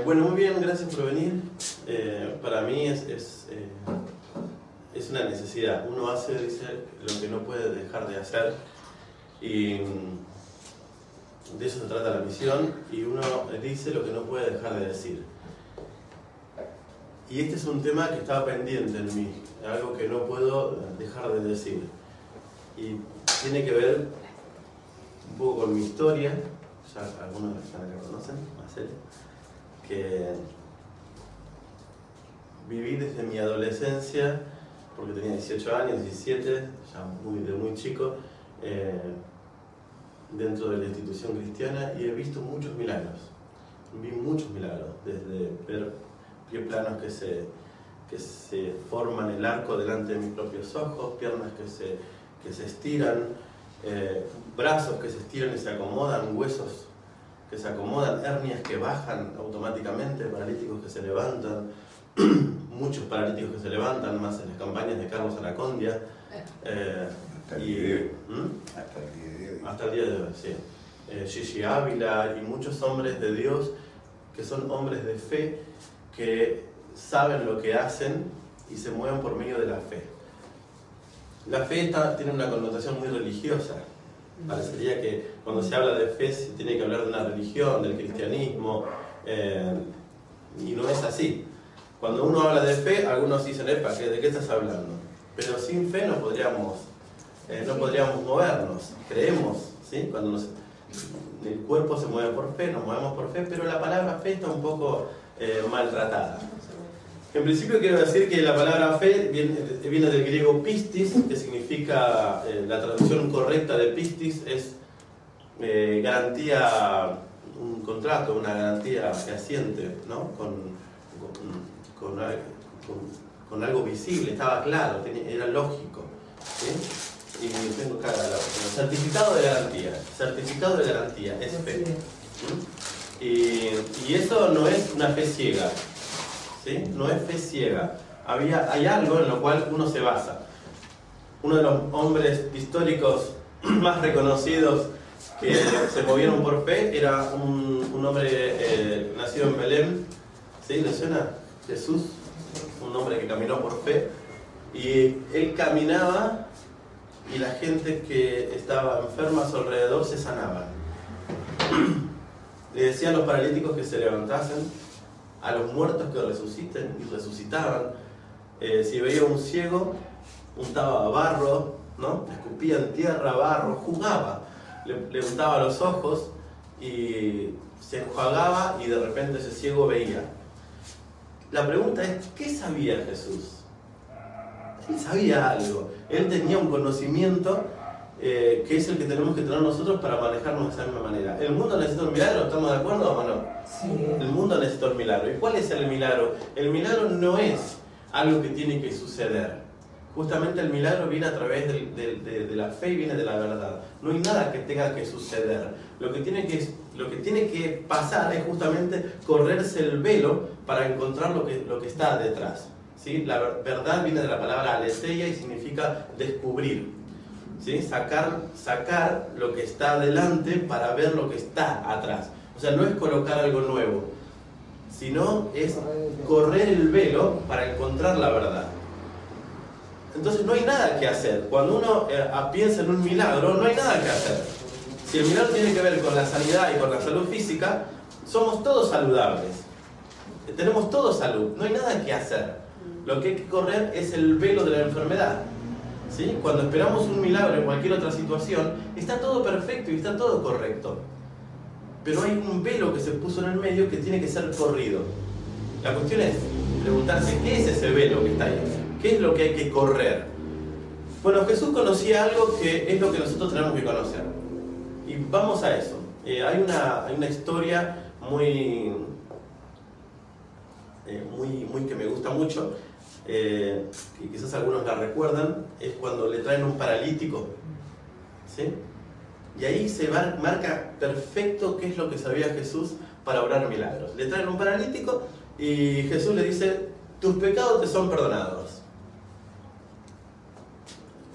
Bueno, muy bien, gracias por venir. Para mí es una necesidad. Uno hace, dice, lo que no puede dejar de hacer, y de eso se trata la misión, y uno dice lo que no puede dejar de decir. Y este es un tema que estaba pendiente en mí, algo que no puedo dejar de decir. Y tiene que ver un poco con mi historia. Ya algunos de los que están acá conocen, Marcelo, que viví desde mi adolescencia, porque tenía 18 años, 17, ya de muy chico, dentro de la institución cristiana, y he visto muchos milagros. Vi muchos milagros, desde ver pie planos que se forman el arco delante de mis propios ojos, piernas que se estiran, brazos que se estiran y se acomodan, huesos que se acomodan, hernias que bajan automáticamente, paralíticos que se levantan, muchos paralíticos que se levantan, más en las campañas de Carlos Anacondia. Hasta el día de hoy. Hasta el día de hoy, sí. Gigi Ávila y muchos hombres de Dios que son hombres de fe, que saben lo que hacen y se mueven por medio de la fe. La fe tiene una connotación muy religiosa. Parecería que cuando se habla de fe se tiene que hablar de una religión, del cristianismo, y no es así. Cuando uno habla de fe, algunos dicen, ¿de qué estás hablando? Pero sin fe no podríamos movernos. Creemos, ¿sí? Cuando el cuerpo se mueve por fe, nos movemos por fe, pero la palabra fe está un poco maltratada. En principio quiero decir que la palabra fe viene del griego pistis, que significa, la traducción correcta de pistis es garantía, un contrato, una garantía fehaciente, ¿no? Con algo visible, estaba claro, era lógico, ¿sí? Y tengo acá certificado de garantía, es fe. Y eso no es una fe ciega, ¿sí? No es fe ciega. Hay algo en lo cual uno se basa. Uno de los hombres históricos más reconocidos que se movieron por fe era un hombre nacido en Belén, ¿sí? ¿Le suena? Jesús, un hombre que caminó por fe, y él caminaba y la gente que estaba enferma a su alrededor se sanaba. Le decían a los paralíticos que se levantasen, a los muertos que resuciten, y resucitaban. Si veía un ciego, untaba barro, ¿no? Escupía en tierra, barro, jugaba, le untaba los ojos y se enjuagaba, y de repente ese ciego veía. La pregunta es, ¿qué sabía Jesús? Él sabía algo, él tenía un conocimiento que es el que tenemos que tener nosotros para manejarnos de esa misma manera. ¿El mundo necesita un milagro? ¿Estamos de acuerdo o no? Sí. El mundo necesita un milagro. ¿Y cuál es el milagro? El milagro no es algo que tiene que suceder. Justamente el milagro viene a través de la fe y viene de la verdad. No hay nada que tenga que suceder. Lo que tiene que pasar es justamente correrse el velo para encontrar lo que está detrás, ¿sí? La verdad viene de la palabra aletheia y significa descubrir, ¿sí? Sacar lo que está adelante para ver lo que está atrás. O sea, no es colocar algo nuevo, sino es correr el velo para encontrar la verdad. Entonces no hay nada que hacer. Cuando uno piensa en un milagro, no hay nada que hacer. Si el milagro tiene que ver con la sanidad y con la salud física, somos todos saludables. Tenemos todos salud, no hay nada que hacer. Lo que hay que correr es el velo de la enfermedad, ¿sí? Cuando esperamos un milagro en cualquier otra situación, está todo perfecto y está todo correcto. Pero hay un velo que se puso en el medio que tiene que ser corrido. La cuestión es preguntarse, ¿qué es ese velo que está ahí? ¿Qué es lo que hay que correr? Bueno, Jesús conocía algo que es lo que nosotros tenemos que conocer. Y vamos a eso. Hay una historia muy que me gusta mucho, y quizás algunos la recuerdan, es cuando le traen un paralítico, ¿sí? Y ahí se marca perfecto qué es lo que sabía Jesús para obrar milagros. Le traen un paralítico y Jesús le dice, tus pecados te son perdonados.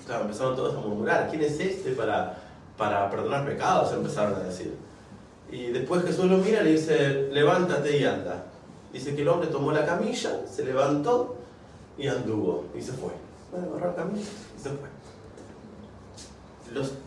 Claro, empezaron todos a murmurar, ¿quién es este para perdonar pecados? Empezaron a decir. Y después Jesús lo mira y le dice, levántate y anda. Dice que el hombre tomó la camilla, se levantó y anduvo. Y se fue. Bueno, agarró la camilla y se fue.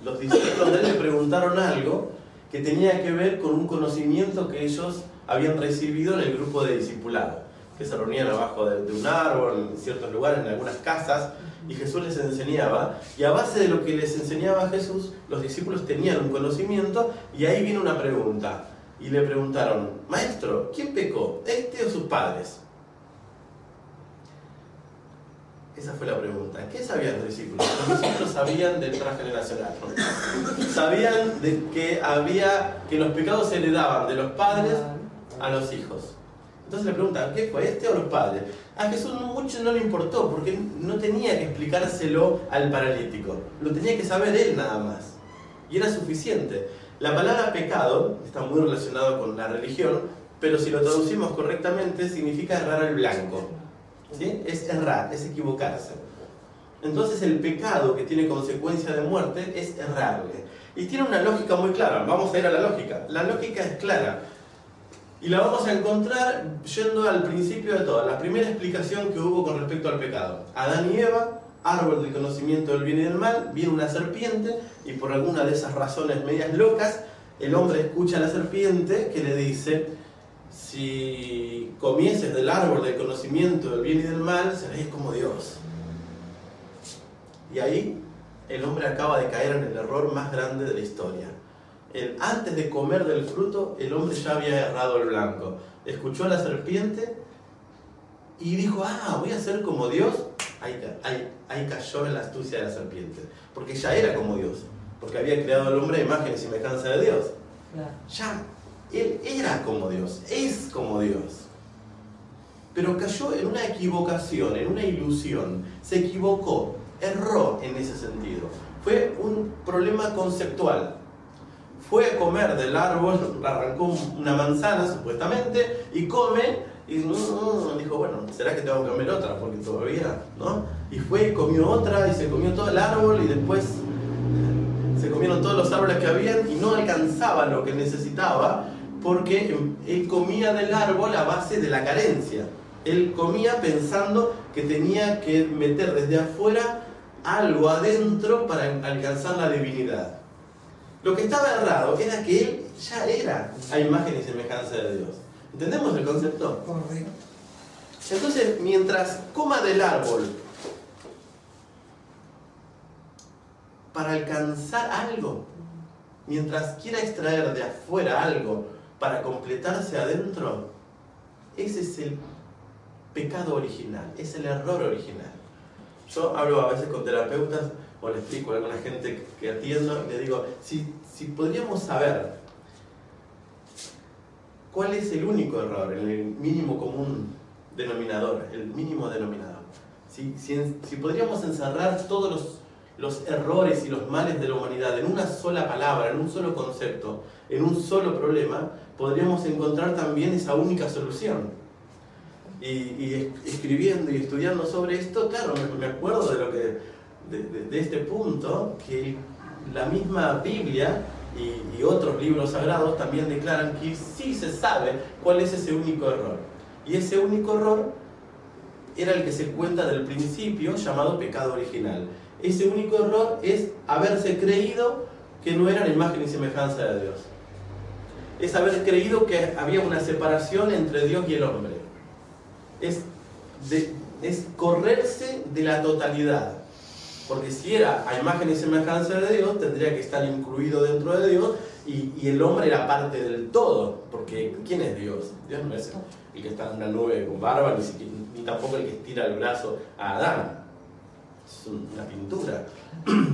Los discípulos de él le preguntaron algo que tenía que ver con un conocimiento que ellos habían recibido en el grupo de discipulado, que se reunían abajo de un árbol, en ciertos lugares, en algunas casas, y Jesús les enseñaba, y a base de lo que les enseñaba Jesús, los discípulos tenían un conocimiento, y ahí vino una pregunta, y le preguntaron, Maestro, ¿quién pecó, este o sus padres? Esa fue la pregunta. ¿Qué sabían los discípulos? Los discípulos sabían del transgeneracional, ¿no? Sabían de que los pecados se heredaban de los padres a los hijos. Entonces le preguntan, ¿qué fue, este o los padres? A Jesús mucho no le importó, porque no tenía que explicárselo al paralítico. Lo tenía que saber él nada más. Y era suficiente. La palabra pecado está muy relacionado con la religión, pero si lo traducimos correctamente significa errar al blanco. ¿Sí? Es errar, es equivocarse. Entonces el pecado que tiene consecuencia de muerte es errarle. Y tiene una lógica muy clara. Vamos a ir a la lógica. La lógica es clara. Y la vamos a encontrar yendo al principio de todo. La primera explicación que hubo con respecto al pecado. Adán y Eva, árbol del conocimiento del bien y del mal, viene una serpiente y por alguna de esas razones medias locas, el hombre escucha a la serpiente que le dice: si comieses del árbol del conocimiento del bien y del mal, seréis como Dios. Y ahí el hombre acaba de caer en el error más grande de la historia. Antes de comer del fruto, el hombre ya había errado el blanco. Escuchó a la serpiente y dijo: voy a ser como Dios. Ahí cayó en la astucia de la serpiente. Porque ya era como Dios. Porque había creado al hombre a imagen y semejanza de Dios. Ya él era como Dios, es como Dios. Pero cayó en una equivocación, en una ilusión. Se equivocó, erró en ese sentido. Fue un problema conceptual. Fue a comer del árbol, arrancó una manzana supuestamente, y come, y dijo, bueno, ¿será que tengo que comer otra? Porque todavía, ¿no? Y fue y comió otra, y se comió todo el árbol, y después se comieron todos los árboles que habían, y no alcanzaba lo que necesitaba, porque él comía del árbol a base de la carencia. Él comía pensando que tenía que meter desde afuera algo adentro para alcanzar la divinidad. Lo que estaba errado era que él ya era a imagen y semejanza de Dios. ¿Entendemos el concepto? Correcto. Entonces, mientras coma del árbol para alcanzar algo, mientras quiera extraer de afuera algo para completarse adentro, ese es el pecado original, es el error original. Yo hablo a veces con terapeutas o le explico a alguna gente que atiendo y le digo, si podríamos saber cuál es el único error, el mínimo común denominador, el mínimo denominador, si podríamos encerrar todos los errores y los males de la humanidad en una sola palabra, en un solo concepto, en un solo problema, podríamos encontrar también esa única solución. Y escribiendo y estudiando sobre esto, claro, me acuerdo de este punto, que la misma Biblia y otros libros sagrados también declaran que sí se sabe cuál es ese único error. Y ese único error era el que se cuenta del principio, llamado pecado original. Ese único error es haberse creído que no era la imagen y semejanza de Dios. Es haber creído que había una separación entre Dios y el hombre. Es correrse de la totalidad. Porque si era a imagen y semejanza de Dios, tendría que estar incluido dentro de Dios, y el hombre era parte del todo. Porque ¿quién es Dios? Dios no es el que está en una nube con barba, ni tampoco el que estira el brazo a Adán. Es una pintura.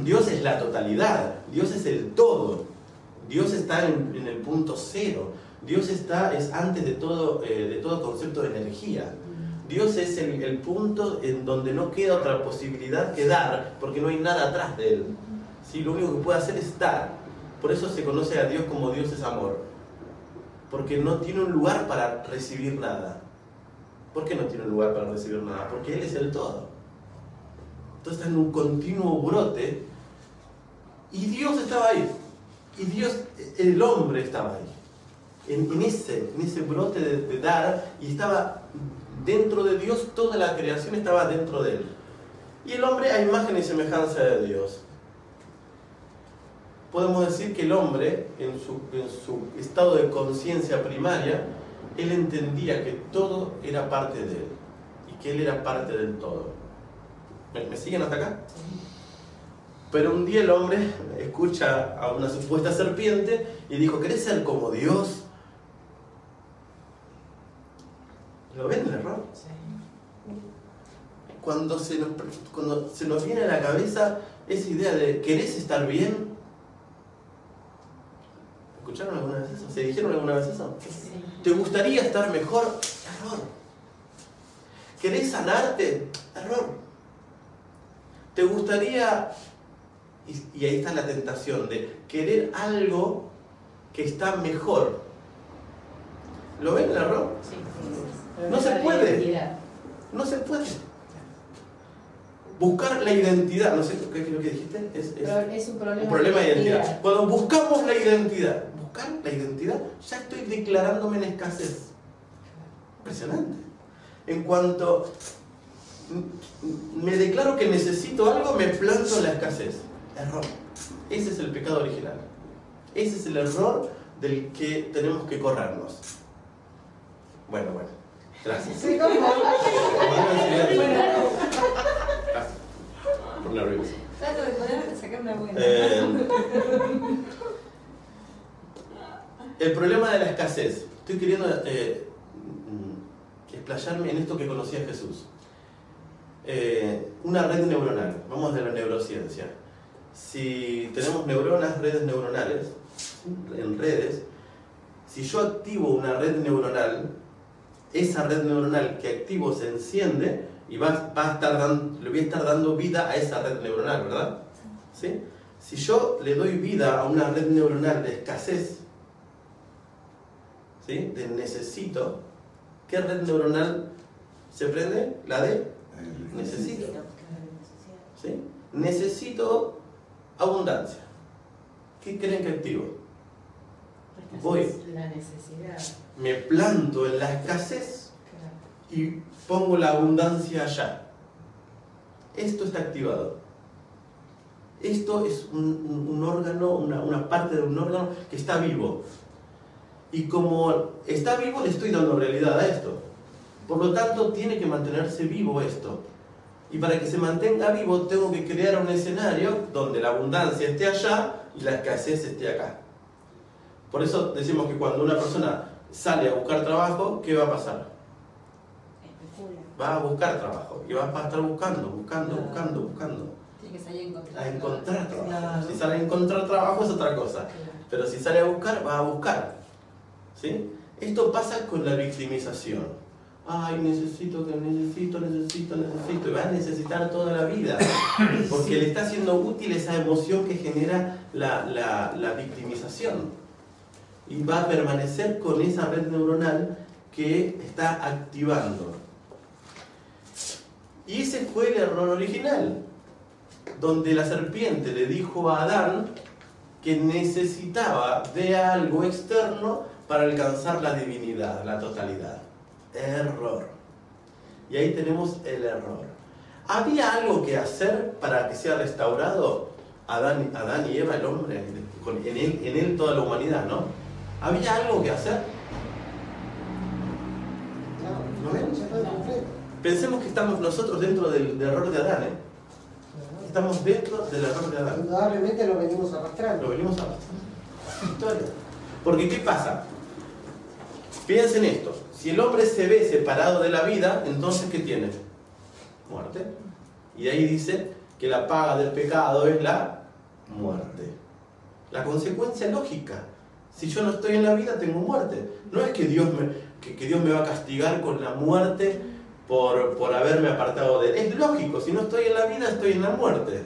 Dios es la totalidad, Dios es el todo. Dios está en el punto cero. Dios es antes de todo concepto de energía. Dios es el punto en donde no queda otra posibilidad que dar, porque no hay nada atrás de él. ¿Sí? Lo único que puede hacer es dar. Por eso se conoce a Dios como Dios es amor. Porque no tiene un lugar para recibir nada. ¿Por qué no tiene un lugar para recibir nada? Porque Él es el todo. Entonces está en un continuo brote, y Dios estaba ahí. Y Dios, el hombre estaba ahí. en ese brote de dar, y estaba dentro de Dios, toda la creación estaba dentro de él. Y el hombre a imagen y semejanza de Dios. Podemos decir que el hombre, en su estado de conciencia primaria, él entendía que todo era parte de él, y que él era parte del todo. ¿Me siguen hasta acá? Pero un día el hombre escucha a una supuesta serpiente y dijo: ¿querés ser como Dios? ¿Lo ven el error? Sí. Cuando se nos viene a la cabeza esa idea de ¿querés estar bien? ¿Escucharon alguna vez eso? ¿Se dijeron alguna vez eso? Sí. ¿Te gustaría estar mejor? Error. ¿Querés sanarte? Error. ¿Te gustaría...? Y ahí está la tentación de querer algo que está mejor. ¿Lo ven el error? Sí. No se puede. No se puede. Buscar la identidad, no sé qué es lo que dijiste. Es un problema de identidad. Cuando buscamos la identidad, ya estoy declarándome en escasez. Impresionante. En cuanto me declaro que necesito algo, me planto en la escasez. Error. Ese es el pecado original. Ese es el error del que tenemos que corrernos. Bueno. Gracias. Sí, ¿cómo? Gracias. Por nervioso. Trato de poder sacar una buena. El problema de la escasez. Estoy queriendo explayarme en esto que conocí a Jesús. Una red neuronal. Vamos de la neurociencia. Si tenemos neuronas, redes neuronales, en redes, si yo activo una red neuronal, esa red neuronal que activo se enciende y le voy a estar dando vida a esa red neuronal, ¿verdad? ¿Sí? Si yo le doy vida a una red neuronal de escasez, ¿sí?, de necesito, ¿qué red neuronal se prende? La de necesito. ¿Sí? Necesito abundancia. ¿Qué creen que activo? Voy. La necesidad. Me planto en la escasez y pongo la abundancia allá. Esto está activado. Esto es un órgano, una parte de un órgano que está vivo. Y como está vivo, le estoy dando realidad a esto. Por lo tanto, tiene que mantenerse vivo esto. Y para que se mantenga vivo, tengo que crear un escenario donde la abundancia esté allá y la escasez esté acá. Por eso decimos que cuando una persona sale a buscar trabajo, ¿qué va a pasar? Va a buscar trabajo y va a estar buscando. Tiene que salir a encontrar trabajo. Claro. Si sale a encontrar trabajo es otra cosa. Claro. Pero si sale a buscar, va a buscar. ¿Sí? Esto pasa con la victimización. Ay, necesito. Y va a necesitar toda la vida. Porque le está siendo útil esa emoción que genera la victimización. Y va a permanecer con esa red neuronal que está activando. Y ese fue el error original, donde la serpiente le dijo a Adán que necesitaba de algo externo para alcanzar la divinidad, la totalidad. Error. Y ahí tenemos el error. ¿Había algo que hacer para que sea restaurado Adán y Eva, el hombre, en él toda la humanidad, ¿no? ¿Había algo que hacer? ¿No ven? Pensemos que estamos nosotros dentro del error de Adán, ¿eh? Estamos dentro del error de Adán. Indudablemente lo venimos arrastrando. Lo venimos arrastrando. Historia. Porque ¿qué pasa? Piensen esto. Si el hombre se ve separado de la vida, entonces ¿qué tiene? Muerte. Y ahí dice que la paga del pecado es la muerte. La consecuencia lógica. Si yo no estoy en la vida, tengo muerte. No es que Dios me va a castigar con la muerte por haberme apartado de él. Es lógico, si no estoy en la vida, estoy en la muerte.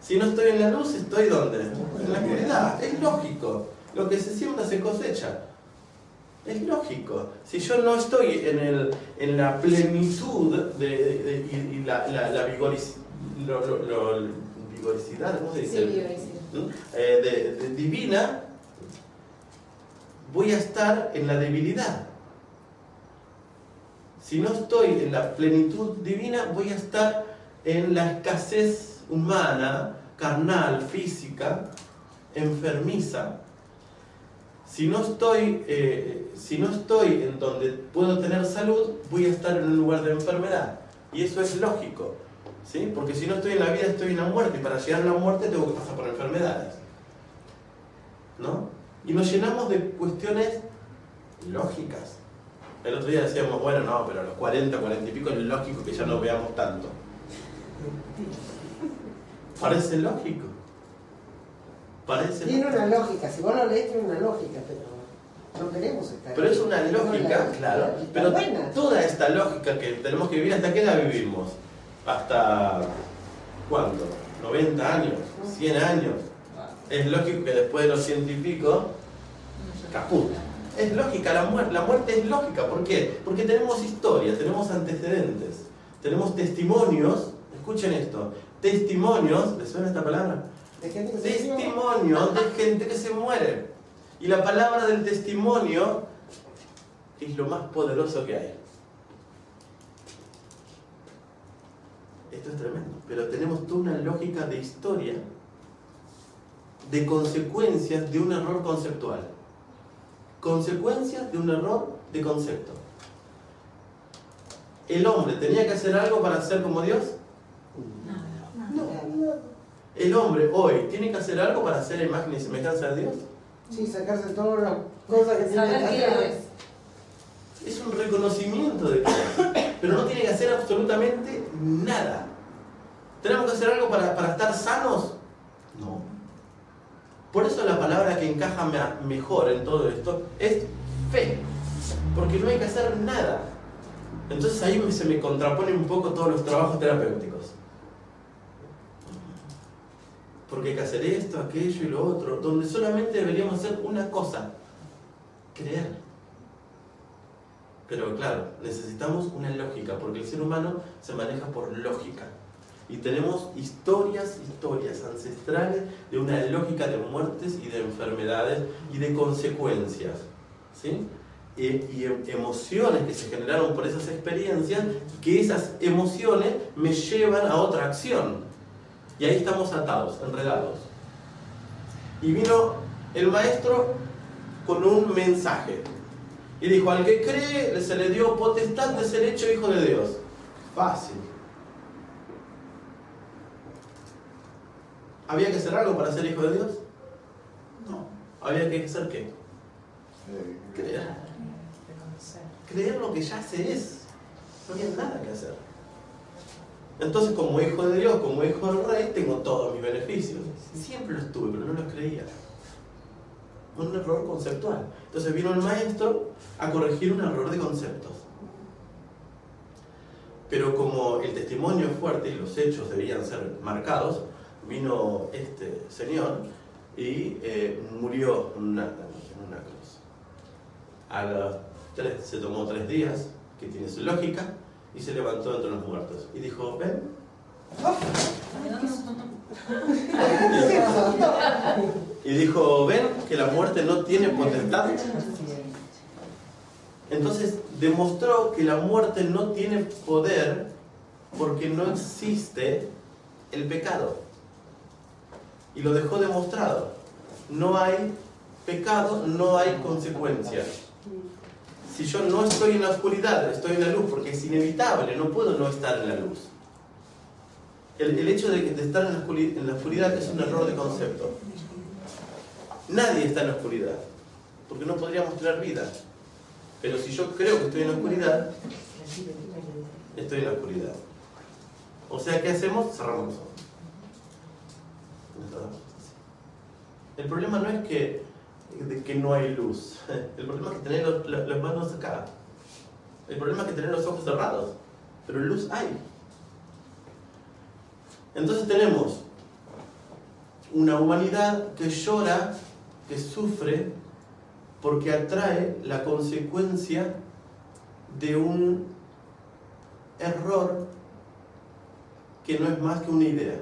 Si no estoy en la luz, ¿estoy dónde? En la oscuridad. Es lógico. Lo que se siembra se cosecha. Es lógico. Si yo no estoy en la plenitud y la vigoricidad, ¿cómo se dice? Sí, vigoricidad. Divina, voy a estar en la debilidad. Si no estoy en la plenitud divina, voy a estar en la escasez humana, carnal, física, enfermiza. Si no estoy en donde puedo tener salud, voy a estar en un lugar de enfermedad. Y eso es lógico, ¿sí? Porque si no estoy en la vida, estoy en la muerte. Y para llegar a la muerte tengo que pasar por enfermedades, ¿no? Y nos llenamos de cuestiones lógicas. El otro día decíamos, bueno, no, pero a los 40, 40 y pico es lógico que ya no veamos tanto. Parece lógico. Tiene una lógica, si vos lo lees tiene una lógica, pero no queremos estar. Pero es una lógica, claro. Pero buena. Toda esta lógica que tenemos que vivir, ¿hasta qué edad vivimos? ¿Hasta cuánto? ¿90 años? ¿100 años? Es lógico que después de los 100 y pico, caput. Es lógica, la muerte es lógica. ¿Por qué? Porque tenemos historia, tenemos antecedentes, tenemos testimonios. Escuchen esto, testimonios, ¿les suena esta palabra? Testimonio de gente que se muere. Y la palabra del testimonio es lo más poderoso que hay. Esto es tremendo. Pero tenemos toda una lógica de historia, de consecuencias de un error conceptual. Consecuencias de un error de concepto. ¿El hombre tenía que hacer algo para ser como Dios? No. ¿El hombre hoy tiene que hacer algo para hacer imagen y semejanza de Dios? Sí, sacarse todas las cosas que tiene que hacer. Es un reconocimiento de cosas, pero no tiene que hacer absolutamente nada. ¿Tenemos que hacer algo para estar sanos? No. Por eso la palabra que encaja mejor en todo esto es fe, porque no hay que hacer nada. Entonces ahí se me contraponen un poco todos los trabajos terapéuticos. Porque hay que hacer esto, aquello y lo otro, donde solamente deberíamos hacer una cosa: creer. Pero claro, necesitamos una lógica, porque el ser humano se maneja por lógica. Y tenemos historias ancestrales de una lógica de muertes y de enfermedades y de consecuencias, ¿sí? Y emociones que se generaron por esas experiencias, que esas emociones me llevan a otra acción. Y ahí estamos atados, enredados. Y vino el maestro con un mensaje. Y dijo, al que cree se le dio potestad de ser hecho hijo de Dios. Fácil. ¿Había que hacer algo para ser hijo de Dios? No. ¿Había que hacer qué? Creer. Creer lo que ya se es. No había nada que hacer. Entonces, como hijo de Dios, como hijo del rey, tengo todos mis beneficios. Siempre los tuve, pero no los creía. Un error conceptual. Entonces vino el maestro a corregir un error de conceptos. Pero como el testimonio es fuerte y los hechos debían ser marcados, vino este señor y murió en una cruz. A las 3, se tomó 3 días, que tiene su lógica, y se levantó entre los muertos. Y dijo, ven. Y dijo, ven que la muerte no tiene potestad. Entonces demostró que la muerte no tiene poder porque no existe el pecado. Y lo dejó demostrado. No hay pecado, no hay consecuencia. Si yo no estoy en la oscuridad, estoy en la luz, porque es inevitable, no puedo no estar en la luz. El hecho de estar en la oscuridad es un error de concepto. Nadie está en la oscuridad, porque no podríamos tener vida. Pero si yo creo que estoy en la oscuridad, estoy en la oscuridad. O sea, ¿qué hacemos? Cerramos los ojos. El problema no es que no hay luz. El problema es que tener las manos acá. El problema es que tener los ojos cerrados. Pero luz hay. Entonces tenemos una humanidad que llora, que sufre, porque atrae la consecuencia de un error que no es más que una idea.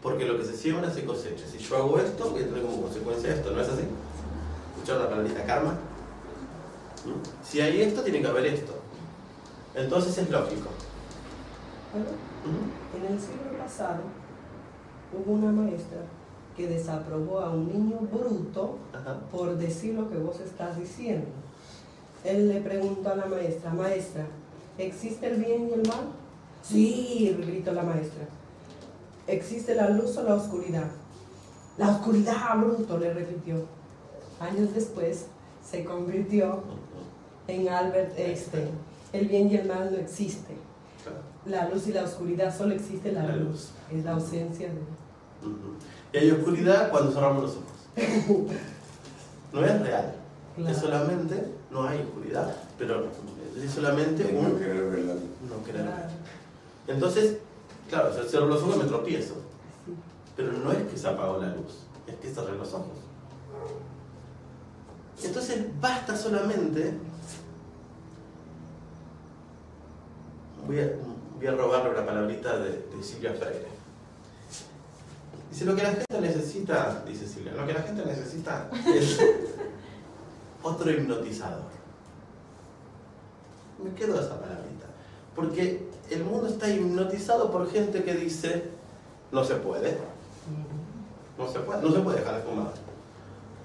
Porque lo que se siembra se cosecha. Si yo hago esto, voy a tener como consecuencia esto, ¿no es así? escuchado la palabrita karma? Si hay esto, tiene que haber esto. Entonces es lógico. Bueno, en el siglo pasado hubo una maestra que desaprobó a un niño bruto por decir lo que vos estás diciendo. Él le preguntó a la maestra, maestra, ¿existe el bien y el mal? Sí, gritó la maestra. ¿Existe la luz o la oscuridad? La oscuridad, bruto, le repitió. Años después se convirtió en Albert Einstein. El bien y el mal no existe. La luz y la oscuridad, solo existe la luz. Es la ausencia de... Y hay oscuridad cuando cerramos los ojos. No es real. Claro. Es solamente, no hay oscuridad, pero es solamente un... No querer ver la luz. No querer ver. Claro. Entonces, claro, si cierro los ojos me tropiezo. Sí. Pero no es que se apagó la luz, es que cerré los ojos. Entonces basta solamente... Voy a robarle una palabrita de Silvia Freire. Dice, lo que la gente necesita, dice Silvia, lo que la gente necesita es otro hipnotizador. Me quedo esa palabrita. Porque el mundo está hipnotizado por gente que dice, no se puede. No se puede dejar de fumar.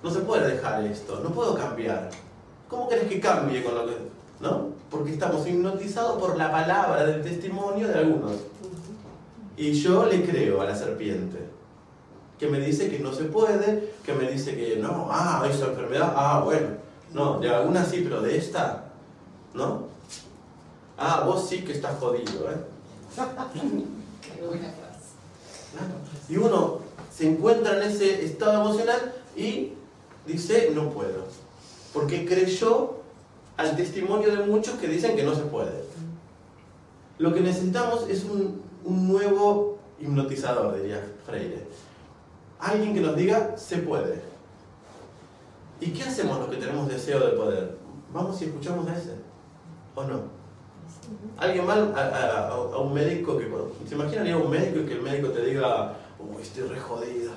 No se puede dejar esto, no puedo cambiar. ¿Cómo querés que cambie con lo que...? ¿No? Porque estamos hipnotizados por la palabra del testimonio de algunos. Y yo le creo a la serpiente, que me dice que no se puede, que me dice que no, esa enfermedad, bueno, no, de alguna sí, pero de esta, ¿no? Vos sí que estás jodido, Qué buena frase. Claro. Y uno se encuentra en ese estado emocional y dice, no puedo, porque creyó al testimonio de muchos que dicen que no se puede. Lo que necesitamos es un nuevo hipnotizador, diría Freire. Alguien que nos diga, se puede. ¿Y qué hacemos los que tenemos deseo de poder? ¿Vamos y escuchamos a ese? ¿O no? Alguien mal a un médico que... ¿Se imaginan ir a un médico y que el médico te diga, estoy re jodido,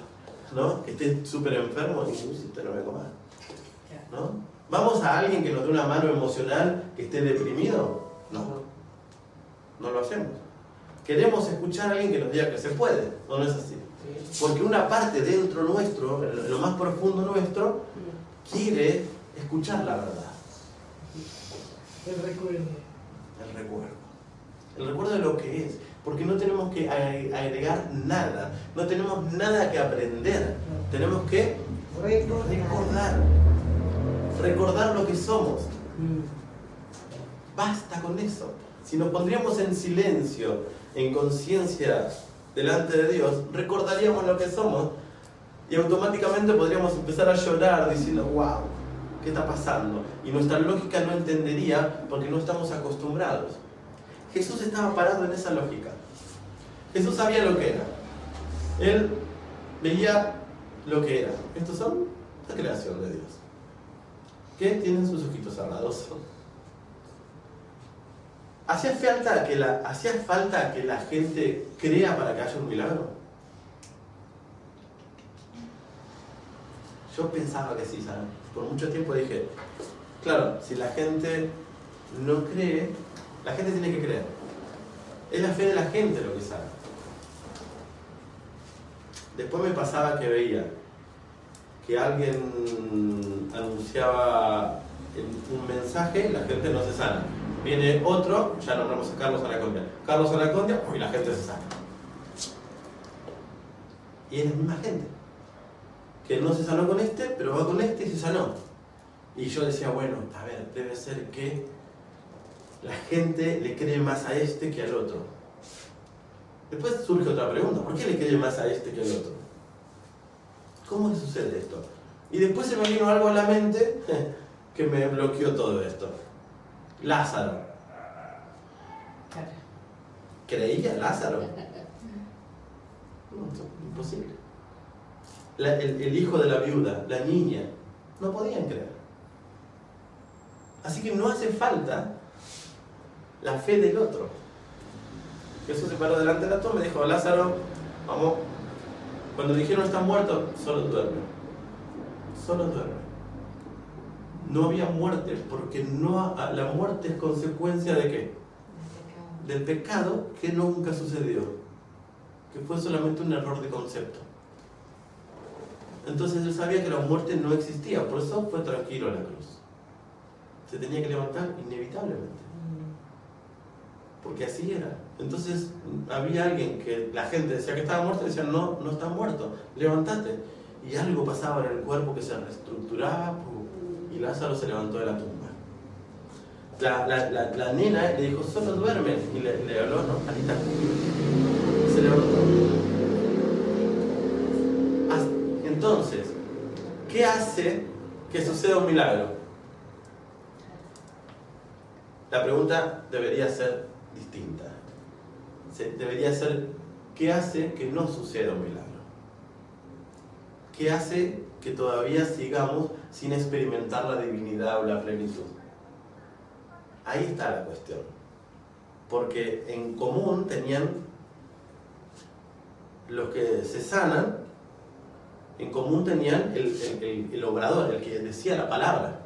¿no? Que esté súper enfermo y usted no me coma, ¿no? ¿Vamos a alguien que nos dé una mano emocional que esté deprimido? No lo hacemos. Queremos escuchar a alguien que nos diga que se puede, ¿o no es así? Porque una parte dentro nuestro, en lo más profundo nuestro, quiere escuchar la verdad. El recuerdo. El recuerdo. El recuerdo de lo que es. Porque no tenemos que agregar nada. No tenemos nada que aprender. Tenemos que recordar lo que somos. Basta con eso. Si nos pondríamos en silencio, en conciencia delante de Dios, recordaríamos lo que somos y automáticamente podríamos empezar a llorar diciendo, wow, ¿qué está pasando? Y nuestra lógica no entendería porque no estamos acostumbrados. Jesús estaba parado en esa lógica. Jesús sabía lo que era. Él veía lo que era. Estos son la creación de Dios, que tienen sus ojitos cerrados. ¿Hacía falta que la gente crea para que haya un milagro? Yo pensaba que sí, ¿sabes? Por mucho tiempo dije, claro, si la gente no cree, la gente tiene que creer. Es la fe de la gente lo que sabe. Después me pasaba que veía que alguien anunciaba un mensaje y la gente no se sana. Viene otro, ya nombramos a Carlos Anacondia. Carlos Anacondia, y la gente se sana. Y es la misma gente. Que no se sanó con este, pero va con este y se sanó. Y yo decía, bueno, a ver, debe ser que la gente le cree más a este que al otro. Después surge otra pregunta, ¿por qué le cree más a este que al otro? ¿Cómo le sucede esto? Y después se me vino algo a la mente que me bloqueó todo esto. Lázaro. ¿Creía Lázaro? No, imposible. El hijo de la viuda, la niña, no podían creer. Así que no hace falta la fe del otro. Jesús se paró delante de la tumba y dijo, Lázaro, vamos. Cuando dijeron está muerto, solo duerme. Solo duerme. No había muerte, porque la muerte es consecuencia ¿de qué? Del pecado que nunca sucedió, que fue solamente un error de concepto. Entonces él sabía que la muerte no existía, por eso fue tranquilo a la cruz. Se tenía que levantar inevitablemente, porque así era. Entonces había alguien que la gente decía que estaba muerto y decía no, no está muerto, levántate. Y algo pasaba en el cuerpo que se reestructuraba y Lázaro se levantó de la tumba. La nena le dijo, solo duermen, y le habló, ¿no? Ahí está. Y se levantó. Entonces, ¿qué hace que suceda un milagro? La pregunta debería ser distinta. Debería ser, ¿qué hace que no suceda un milagro? ¿Qué hace que todavía sigamos sin experimentar la divinidad o la plenitud? Ahí está la cuestión. Porque en común tenían los que se sanan, en común tenían el obrador, el que decía la palabra.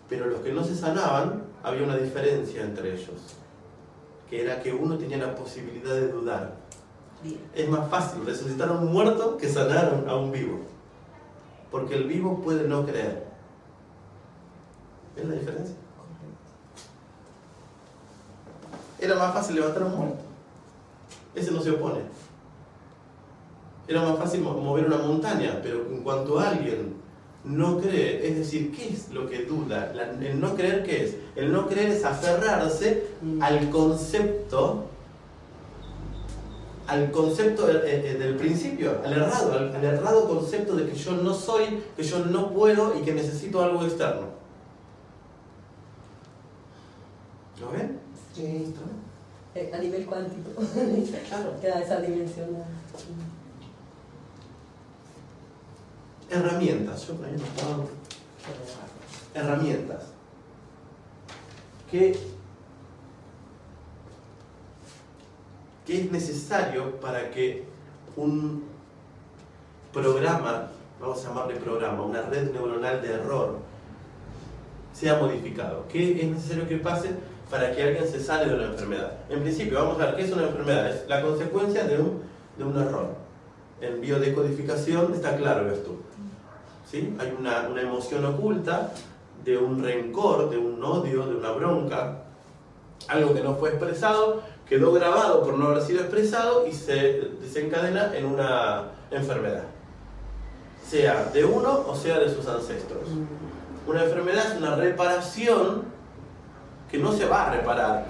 Pero los que no se sanaban, había una diferencia entre ellos, que era que uno tenía la posibilidad de dudar. Es más fácil resucitar a un muerto que sanar a un vivo, porque el vivo puede no creer. ¿Ves la diferencia? Era más fácil levantar a un muerto, ese no se opone. Era más fácil mover una montaña, pero en cuanto a alguien no cree, es decir, ¿qué es lo que duda? El no creer, ¿qué es? El no creer es aferrarse al concepto del principio, al errado concepto de que yo no soy, que yo no puedo y que necesito algo externo. ¿Lo ven? Sí. A nivel cuántico. Claro. Queda esa dimensión. Herramientas. Yo por ahí no estaba. Herramientas. ¿Qué es necesario para que un programa, vamos a llamarle programa, una red neuronal de error, sea modificado? ¿Qué es necesario que pase para que alguien se sane de una enfermedad? En principio, vamos a ver qué es una enfermedad. Es la consecuencia de un error. En biodescodificación está claro esto. ¿Sí? Hay una emoción oculta de un rencor, de un odio, de una bronca, algo que no fue expresado, quedó grabado por no haber sido expresado y se desencadena en una enfermedad, sea de uno o sea de sus ancestros. Una enfermedad es una reparación que no se va a reparar,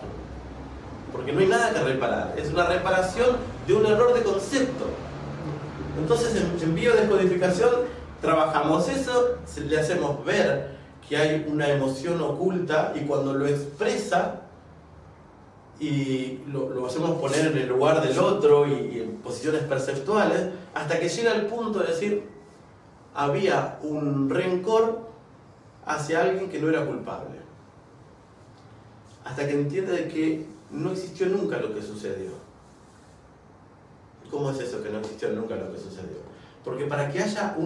porque no hay nada que reparar, es una reparación de un error de concepto. Entonces en biodescodificación trabajamos eso, le hacemos ver que hay una emoción oculta y cuando lo expresa y lo hacemos poner en el lugar del otro y en posiciones perceptuales, hasta que llega al punto de decir, había un rencor hacia alguien que no era culpable. Hasta que entiende de que no existió nunca lo que sucedió. ¿Cómo es eso que no existió nunca lo que sucedió? Porque para que haya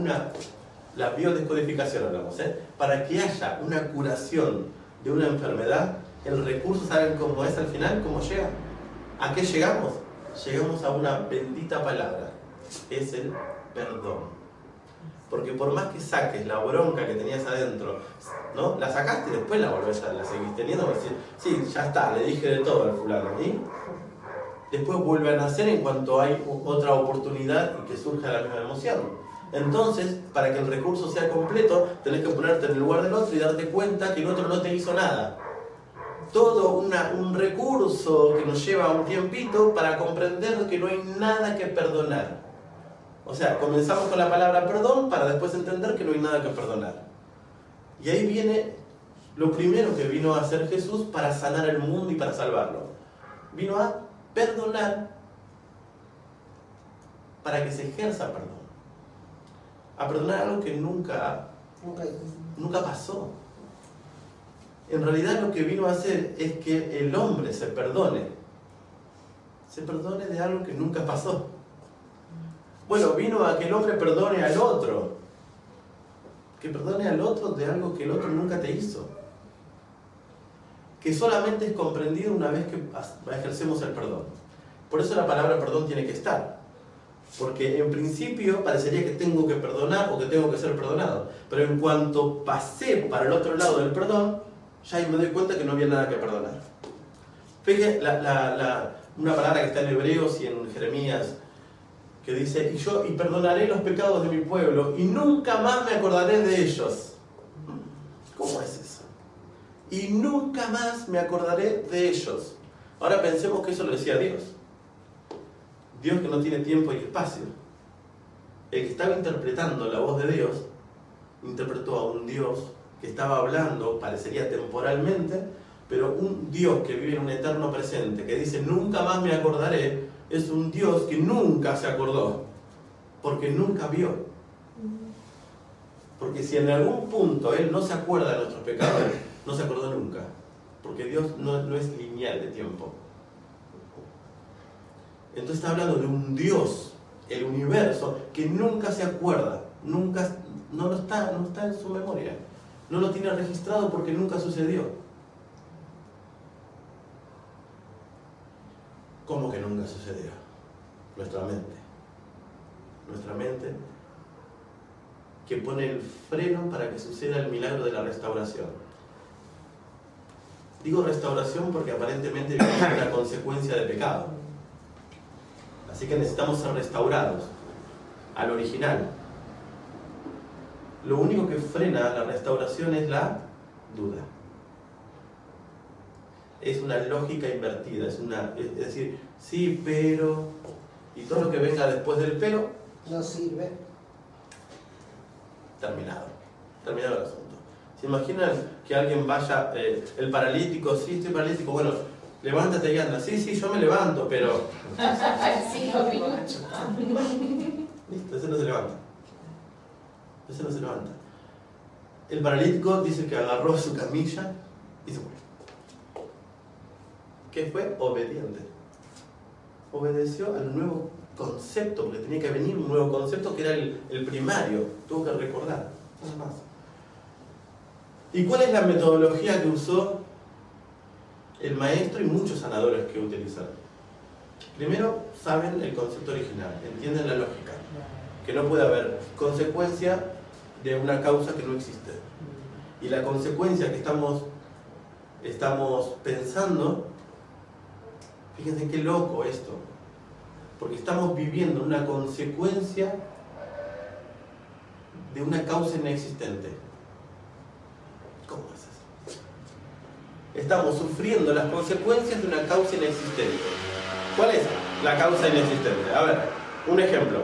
la biodescodificación hablamos, para que haya una curación de una enfermedad, el recurso, ¿saben cómo es al final? ¿Cómo llega? ¿A qué llegamos? Llegamos a una bendita palabra, es el perdón. Porque por más que saques la bronca que tenías adentro, ¿no? La sacaste y después la seguís teniendo, decir, sí, ya está, le dije de todo al fulano, ¿y? Después vuelve a nacer en cuanto hay otra oportunidad y que surja la misma emoción. Entonces, para que el recurso sea completo, tenés que ponerte en el lugar del otro y darte cuenta que el otro no te hizo nada. Todo un recurso que nos lleva un tiempito para comprender que no hay nada que perdonar. O sea, comenzamos con la palabra perdón para después entender que no hay nada que perdonar. Y ahí viene lo primero que vino a hacer Jesús para sanar el mundo y para salvarlo. Vino a perdonar para que se ejerza perdón. A perdonar algo que nunca pasó. En realidad lo que vino a hacer es que el hombre se perdone de algo que nunca pasó. Bueno, vino a que el hombre perdone al otro, que perdone al otro de algo que el otro nunca te hizo. Que solamente es comprendido una vez que ejercemos el perdón. Por eso la palabra perdón tiene que estar. Porque en principio parecería que tengo que perdonar o que tengo que ser perdonado. Pero en cuanto pasé para el otro lado del perdón, ya ahí me doy cuenta que no había nada que perdonar. Fíjate una palabra que está en Hebreos y en Jeremías, que dice, y perdonaré los pecados de mi pueblo y nunca más me acordaré de ellos. ¿Cómo es eso? Y nunca más me acordaré de ellos. Ahora pensemos que eso lo decía Dios. Dios que no tiene tiempo y espacio. El que estaba interpretando la voz de Dios, interpretó a un Dios que estaba hablando, parecería temporalmente, pero un Dios que vive en un eterno presente, que dice, nunca más me acordaré, es un Dios que nunca se acordó, porque nunca vio. Porque si en algún punto Él no se acuerda de nuestros pecados, no se acordó nunca, porque Dios no es lineal de tiempo. Entonces está hablando de un Dios, el universo, que nunca se acuerda, nunca, no está en su memoria, no lo tiene registrado porque nunca sucedió. ¿Cómo que nunca sucedió? Nuestra mente que pone el freno para que suceda el milagro de la restauración. Digo restauración porque aparentemente es una consecuencia de pecado. Así que necesitamos ser restaurados al original. Lo único que frena la restauración es la duda. Es una lógica invertida, es decir, sí, pero, y todo lo que venga después del pero, no sirve. Terminado el asunto. ¿Se imaginan que alguien vaya, el paralítico, sí, estoy paralítico, bueno, levántate y anda, sí, yo me levanto, pero... 5 minutos. Listo, ese no se levanta. El paralítico dice que agarró su camilla y se murió. ¿Qué fue? Obediente. Obedeció al nuevo concepto, porque tenía que venir un nuevo concepto que era el primario. Tuvo que recordar, nada más. ¿Y cuál es la metodología que usó el maestro y muchos sanadores que utilizaron? Primero, saben el concepto original, entienden la lógica, que no puede haber consecuencia de una causa que no existe. Y la consecuencia que estamos pensando, fíjense qué loco esto, porque estamos viviendo una consecuencia de una causa inexistente. ¿Cómo es eso? Estamos sufriendo las consecuencias de una causa inexistente. ¿Cuál es la causa inexistente? A ver, un ejemplo.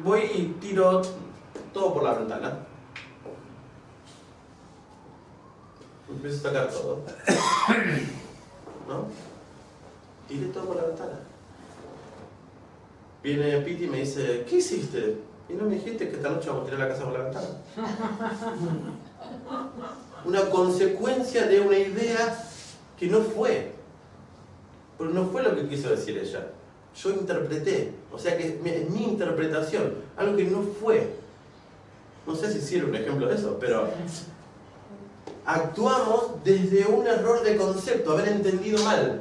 Voy y tiro todo por la ventana. Empiezo a sacar todo. ¿No? Tiré todo por la ventana. Viene Piti y me dice, ¿qué hiciste? Y no me dijiste que esta noche vamos a tirar la casa por la ventana. Una consecuencia de una idea que no fue. Pero no fue lo que quiso decir ella. Yo interpreté. O sea que es mi interpretación. Algo que no fue. No sé si sirve un ejemplo de eso, pero actuamos desde un error de concepto, haber entendido mal.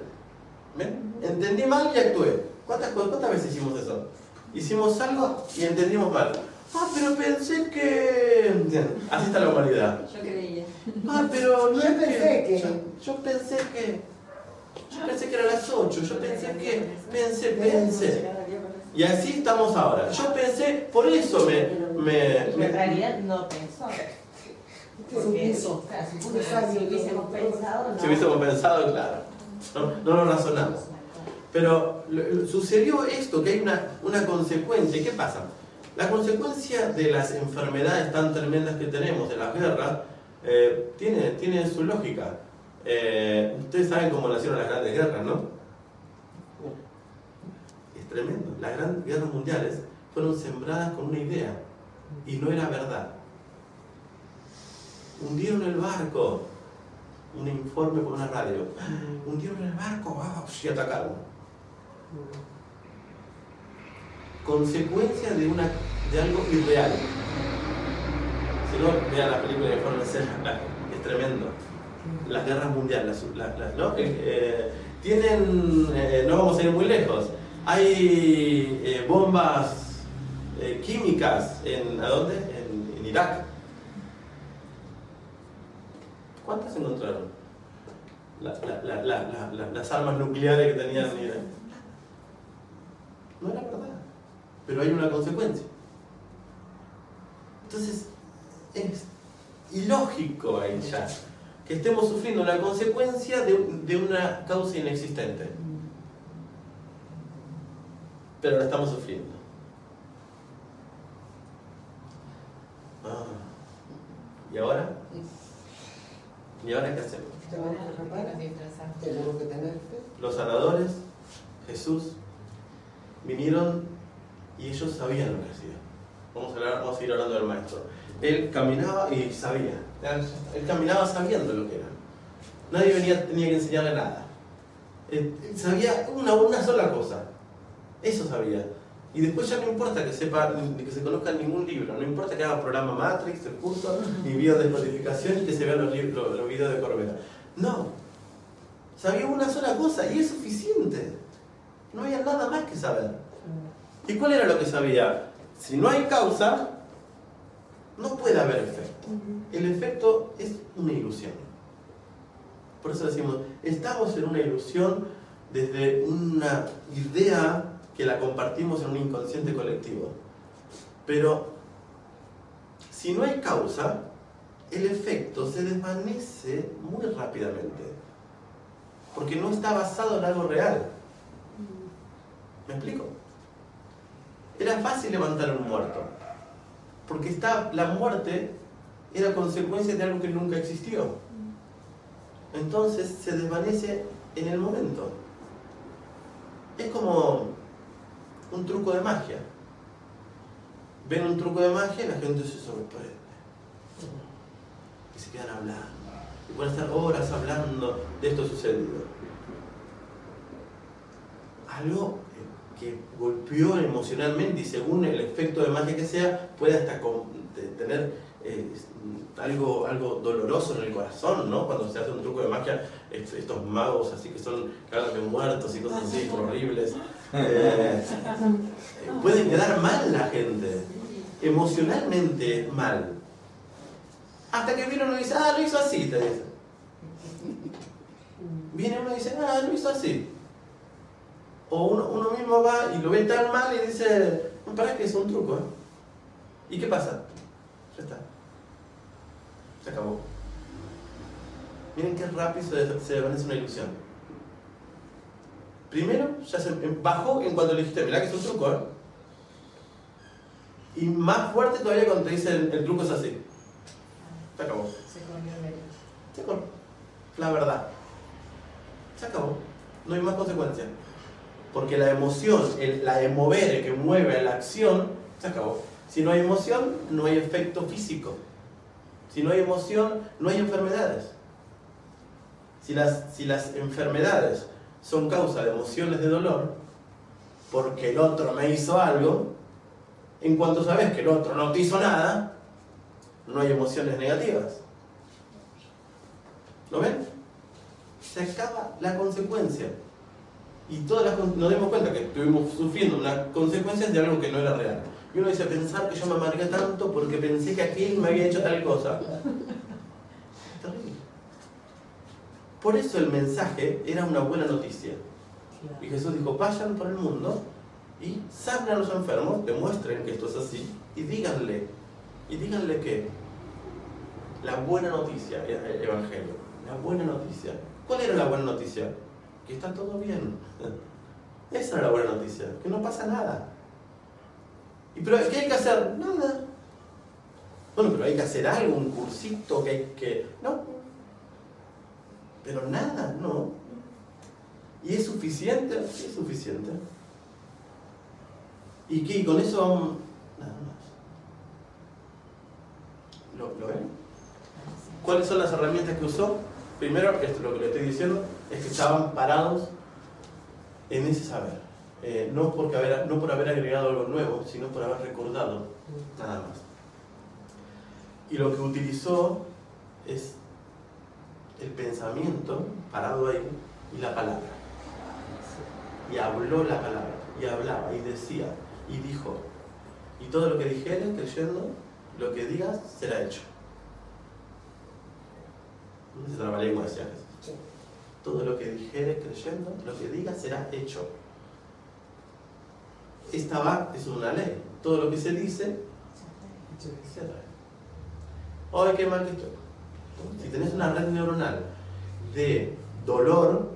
¿Ven? Entendí mal y actué. ¿Cuántas veces hicimos eso? Hicimos algo y entendimos mal. Ah, pero pensé que... Así está la humanidad. Yo creía. Ah, pero no Yo es pensé que... Yo pensé que era las 8. Yo pensé. Y así estamos ahora. Yo pensé, por eso En realidad no pensó. Supuso. Si hubiésemos pensado, no. Si hubiésemos pensado, claro. No lo razonamos. Pero sucedió esto, que hay una consecuencia. ¿Y qué pasa? La consecuencia de las enfermedades tan tremendas que tenemos, de las guerras, tiene su lógica. Ustedes saben cómo nacieron las grandes guerras, ¿no? Es tremendo. Las grandes guerras mundiales fueron sembradas con una idea y no era verdad. Hundieron el barco, un informe por una radio. Hundieron el barco, y atacaron. consecuencia de algo irreal. Si no, vean la película de Forma es tremendo. Las guerras mundiales, ¿no? Tienen, no vamos a ir muy lejos, hay bombas químicas ¿a dónde? En Irak. ¿Cuántas encontraron? Las armas nucleares que tenían en Irak. No era verdad, pero hay una consecuencia. Entonces, es ilógico ahí ya que estemos sufriendo la consecuencia de una causa inexistente. Pero la estamos sufriendo. ¿Y ahora? ¿Y ahora qué hacemos? Tenemos que tener fe. Los sanadores, Jesús, vinieron y ellos sabían lo que hacían. Vamos a seguir hablando del maestro. Él caminaba y sabía. Él caminaba sabiendo lo que era. Nadie tenía que enseñarle nada. Él sabía una sola cosa. Eso sabía. Y después ya no importa que se conozca ningún libro, no importa que haga programa Matrix, el curso, ni video de notificación y que se vean los videos de Corbera. No. Sabía una sola cosa y es suficiente. No había nada más que saber. ¿Y cuál era lo que sabía? Si no hay causa, no puede haber efecto. El efecto es una ilusión. Por eso decimos, estamos en una ilusión desde una idea que la compartimos en un inconsciente colectivo. Pero si no hay causa, el efecto se desvanece muy rápidamente. Porque no está basado en algo real. ¿Me explico? Era fácil levantar a un muerto. Porque la muerte era consecuencia de algo que nunca existió. Entonces se desvanece en el momento. Es como un truco de magia. Ven un truco de magia y la gente se sorprende. Y se quedan hablando. Y pueden estar horas hablando de esto sucedido. Algo que golpeó emocionalmente y según el efecto de magia que sea, puede hasta tener algo doloroso en el corazón, ¿no? Cuando se hace un truco de magia, estos magos así que son caras de muertos y cosas así horribles, puede quedar mal la gente, emocionalmente mal. Hasta que viene uno y dice, lo hizo así, te dice. Viene uno y dice, lo hizo así. O uno mismo va y lo ve tan mal y dice, para que es un truco, ¿Y qué pasa? Ya está. Se acabó. Miren qué rápido se desvanece una ilusión. Primero, ya se bajó en cuanto le dijiste, mirá que es un truco, Y más fuerte todavía cuando te dice el truco es así. Se acabó. Se acabó. La verdad. Se acabó. No hay más consecuencias. Porque la emoción, la de mover, el que mueve la acción, se acabó. Si no hay emoción, no hay efecto físico. Si no hay emoción, no hay enfermedades. Si las enfermedades son causa de emociones de dolor, porque el otro me hizo algo, en cuanto sabes que el otro no te hizo nada, no hay emociones negativas. ¿Lo ven? Se acaba la consecuencia. Y nos dimos cuenta que estuvimos sufriendo unas consecuencias de algo que no era real. Y uno dice, pensar que yo me amargué tanto porque pensé que aquel me había hecho tal cosa. Es terrible. Por eso el mensaje era una buena noticia. Y Jesús dijo, vayan por el mundo y sanen a los enfermos, demuestren que esto es así y díganle que la buena noticia, el Evangelio, la buena noticia. ¿Cuál era la buena noticia? Que está todo bien. Esa era la buena noticia, que no pasa nada. ¿Pero qué hay que hacer? Nada. Bueno, pero hay que hacer algo, un cursito que hay que... No. Pero nada, no. ¿Y es suficiente? Sí, es suficiente. ¿Y qué? ¿Y con eso vamos? Nada más. ¿Lo ven? ¿Cuáles son las herramientas que usó? Primero, lo que le estoy diciendo es que estaban parados en ese saber, no por haber agregado algo nuevo, sino por haber recordado, nada más. Y lo que utilizó es el pensamiento parado ahí y la palabra. Y habló la palabra, y hablaba, y decía, y dijo. Y todo lo que dijeres, creyendo, lo que digas, será hecho. No se traba lengua, decía Jesús. Sí. Todo lo que dijeres, creyendo, lo que digas, será hecho. Esta es una ley. Todo lo que se dice, se trae. Oye, qué mal que estoy. Si tenés una red neuronal de dolor,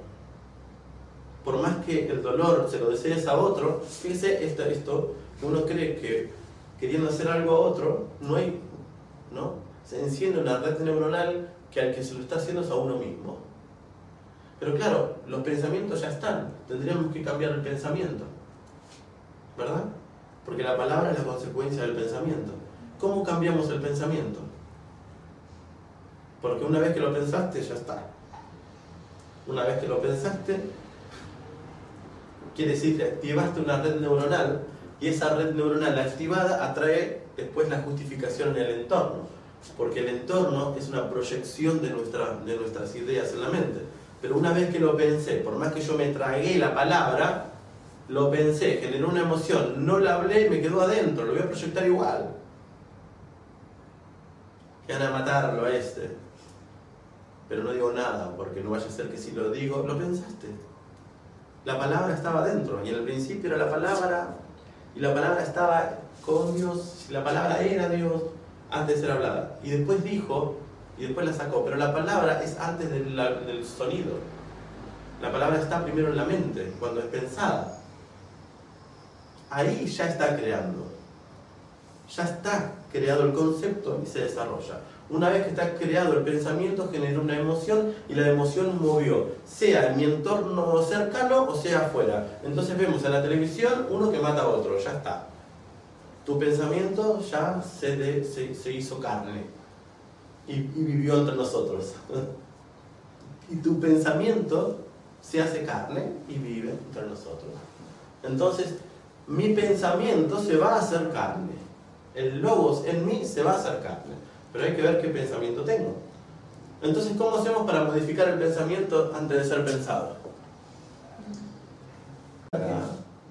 por más que el dolor se lo desees a otro, fíjese esto, uno cree que queriendo hacer algo a otro, ¿no? Se enciende una red neuronal que al que se lo está haciendo es a uno mismo. Pero claro, los pensamientos ya están, tendríamos que cambiar el pensamiento, ¿verdad? Porque la palabra es la consecuencia del pensamiento. ¿Cómo cambiamos el pensamiento? Porque una vez que lo pensaste, ya está. Una vez que lo pensaste, quiere decir que activaste una red neuronal, y esa red neuronal activada atrae después la justificación en el entorno, porque el entorno es una proyección de nuestras ideas en la mente. Pero una vez que lo pensé, por más que yo me tragué la palabra, lo pensé, generó una emoción, no la hablé, me quedó adentro, lo voy a proyectar igual. Que van a matarlo a este. Pero no digo nada, porque no vaya a ser que si lo digo, lo pensaste. La palabra estaba adentro, y en el principio era la palabra, y la palabra estaba con Dios, y la palabra era Dios antes de ser hablada. Y después dijo, y después la sacó, pero la palabra es antes del sonido. La palabra está primero en la mente, cuando es pensada. Ahí ya está creando. Ya está creado el concepto y se desarrolla. Una vez que está creado el pensamiento, generó una emoción, y la emoción movió, sea en mi entorno cercano o sea afuera. Entonces vemos en la televisión uno que mata a otro, ya está. Tu pensamiento ya se hizo carne y vivió entre nosotros. Y tu pensamiento se hace carne y vive entre nosotros. Entonces, mi pensamiento se va a hacer carne. El logos en mí se va a hacer carne. Pero hay que ver qué pensamiento tengo. Entonces, ¿cómo hacemos para modificar el pensamiento antes de ser pensado?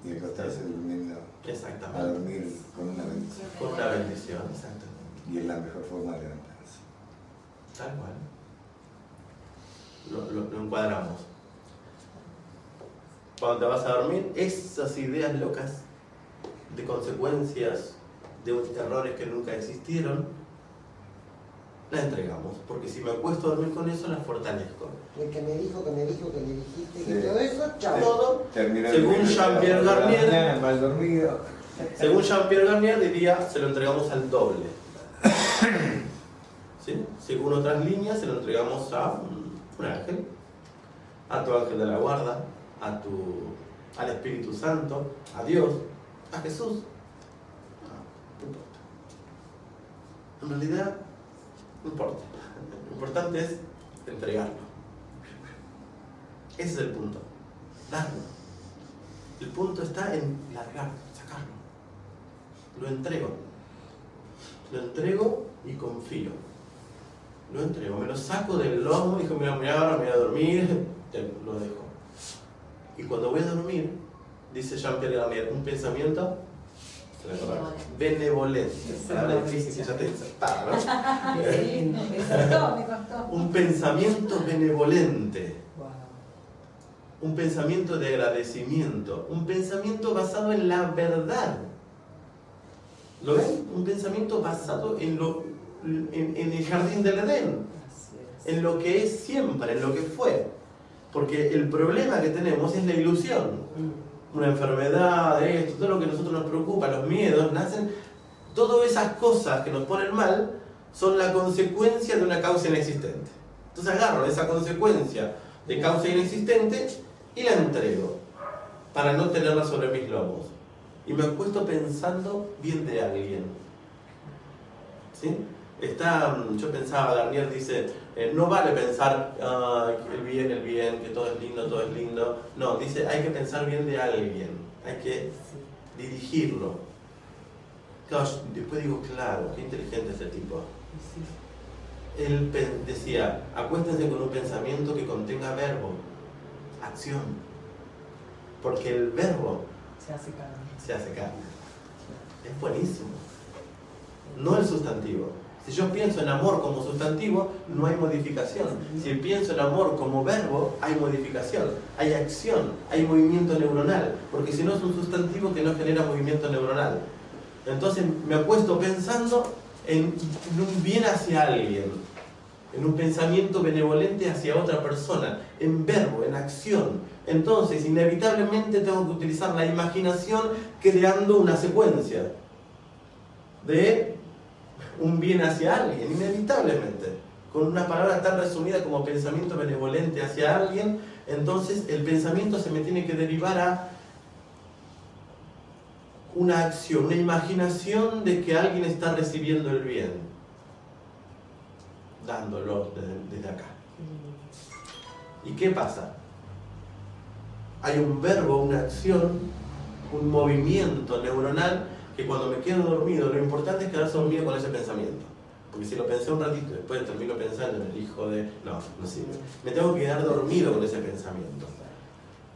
Y acostarse durmiendo. Exactamente. A dormir con una bendición. Con una bendición, exacto. Y es la mejor forma de levantarse. Tal cual. Lo encuadramos. Cuando te vas a dormir, esas ideas locas de consecuencias de errores que nunca existieron, la entregamos, porque si me acuesto a dormir con eso, la fortalezco. El que me dijo, que le dijiste, Sí. que todo eso, chao. Todo, Terminar según Jean-Pierre Garnier, mal dormido. según Jean-Pierre Garnier diría, se lo entregamos al doble. ¿Sí? Según otras líneas, se lo entregamos a un ángel, a tu ángel de la guarda, al Espíritu Santo, a Dios, a Jesús. No importa. En realidad, no importa. Lo importante es entregarlo. Ese es el punto. Darlo. El punto está en largarlo, sacarlo. Lo entrego. Lo entrego y confío. Lo entrego. Me lo saco del lomo y digo, mira, ahora me voy a dormir. Lo dejo. Y cuando voy a dormir, dice Jean-Pierre Garnier, un pensamiento benevolente. Palabra difícil que ya te insertaba, ¿no? Me costó. Un pensamiento benevolente. Wow. Un pensamiento de agradecimiento. Un pensamiento basado en la verdad. ¿Lo ven? Un pensamiento basado en el jardín del Edén. En lo que es siempre, en lo que fue. Porque el problema que tenemos es la ilusión. Una enfermedad, esto, todo lo que a nosotros nos preocupa, los miedos, nacen. Todas esas cosas que nos ponen mal son la consecuencia de una causa inexistente. Entonces agarro esa consecuencia de causa inexistente y la entrego para no tenerla sobre mis lomos. Y me acuesto pensando bien de alguien. ¿Sí? Yo pensaba, Garnier dice, no vale pensar el bien, que todo es lindo. No, dice, hay que pensar bien de alguien. hay que dirigirlo. Claro, después digo, claro, qué inteligente este tipo. Él decía, acuéstense con un pensamiento que contenga verbo, acción. Porque el verbo Se hace carne. se hace carne. Es buenísimo. No el sustantivo. Si yo pienso en amor como sustantivo, no hay modificación. Si pienso en amor como verbo, hay modificación, hay acción, hay movimiento neuronal. Porque si no es un sustantivo que no genera movimiento neuronal. Entonces me acuesto pensando en un bien hacia alguien, en un pensamiento benevolente hacia otra persona, en verbo, en acción. Entonces, inevitablemente tengo que utilizar la imaginación creando una secuencia de un bien hacia alguien, inevitablemente. Con una palabra tan resumida como pensamiento benevolente hacia alguien, entonces el pensamiento se me tiene que derivar a una acción, una imaginación de que alguien está recibiendo el bien, dándolo desde acá. ¿Y qué pasa? Hay un verbo, una acción, un movimiento neuronal que cuando me quedo dormido, lo importante es quedarse dormido con ese pensamiento. Porque si lo pensé un ratito y después termino pensando en el hijo de... No sirve. Me tengo que quedar dormido con ese pensamiento.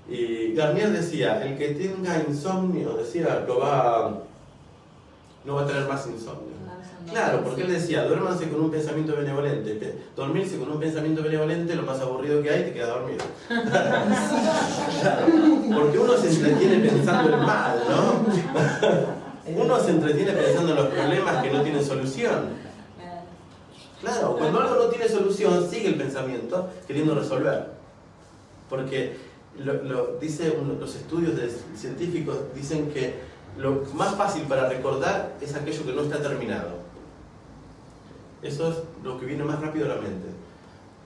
Y Garnier decía, el que tenga insomnio, decía, no va a tener más insomnio. Claro, porque él decía, duérmanse con un pensamiento benevolente. Dormirse con un pensamiento benevolente, lo más aburrido que hay, te queda dormido. Claro, porque uno se entretiene pensando en mal, ¿no? Uno se entretiene pensando en los problemas que no tienen solución. Claro, cuando algo no tiene solución, sigue el pensamiento queriendo resolver. Porque los estudios científicos dicen que lo más fácil para recordar es aquello que no está terminado. Eso es lo que viene más rápido a la mente.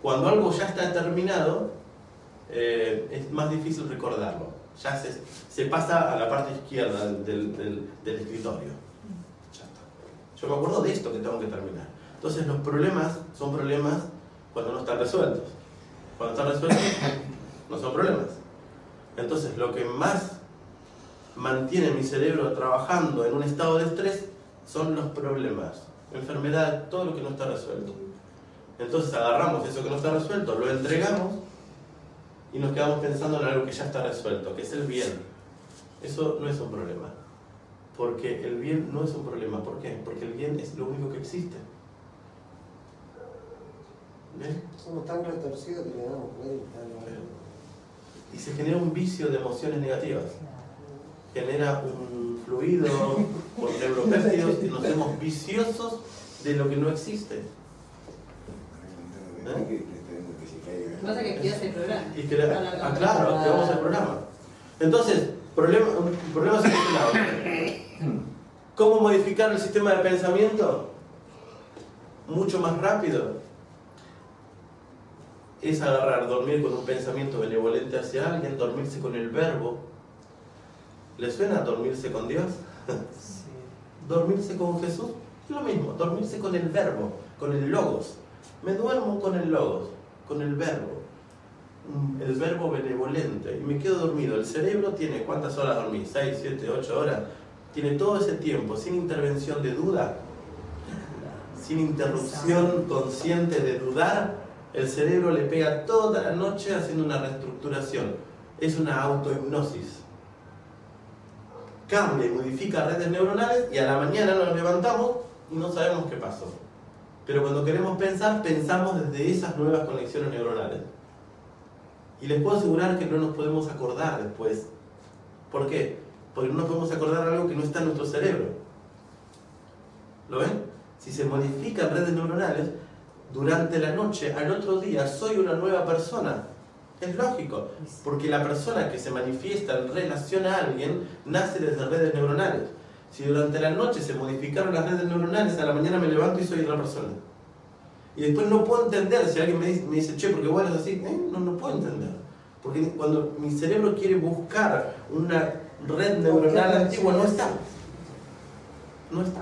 Cuando algo ya está terminado, es más difícil recordarlo. Ya se pasa a la parte izquierda del escritorio. Ya está. Yo me acuerdo de esto que tengo que terminar. Entonces los problemas son problemas cuando no están resueltos. Cuando están resueltos, no son problemas. Entonces lo que más mantiene mi cerebro trabajando en un estado de estrés son los problemas. Enfermedad, todo lo que no está resuelto. Entonces agarramos eso que no está resuelto, lo entregamos y nos quedamos pensando en algo que ya está resuelto, que es el bien. Eso no es un problema. Porque el bien no es un problema. ¿Por qué? Porque el bien es lo único que existe. ¿Ven? Somos tan retorcidos que le damos cuenta. Y se genera un vicio de emociones negativas. Genera un fluido por neuropéptidos y nos hacemos viciosos de lo que no existe. Pasa que quieras el programa. Claro, que vamos al programa. Entonces, un problema solucionado. ¿Cómo modificar el sistema de pensamiento? Mucho más rápido. Es dormir con un pensamiento benevolente hacia alguien, dormirse con el verbo. ¿Le suena dormirse con Dios? Sí. Dormirse con Jesús es lo mismo, dormirse con el verbo, con el logos. Me duermo con el logos, con el verbo benevolente, y me quedo dormido. El cerebro tiene, ¿cuántas horas dormí? 6, 7, 8 horas. Tiene todo ese tiempo, sin intervención de duda, sin interrupción consciente de dudar. El cerebro le pega toda la noche haciendo una reestructuración. Es una autohipnosis. Cambia y modifica redes neuronales y a la mañana nos levantamos y no sabemos qué pasó. Pero cuando queremos pensar, pensamos desde esas nuevas conexiones neuronales. Y les puedo asegurar que no nos podemos acordar después. ¿Por qué? Porque no nos podemos acordar algo que no está en nuestro cerebro. ¿Lo ven? Si se modifican redes neuronales, durante la noche, al otro día, soy una nueva persona. Es lógico, porque la persona que se manifiesta en relación a alguien nace desde redes neuronales. Si durante la noche se modificaron las redes neuronales, a la mañana me levanto y soy otra persona. Y después no puedo entender, si alguien me dice, che, ¿por qué vos eres así? No puedo entender. Porque cuando mi cerebro quiere buscar una red neuronal antigua, no está. No está.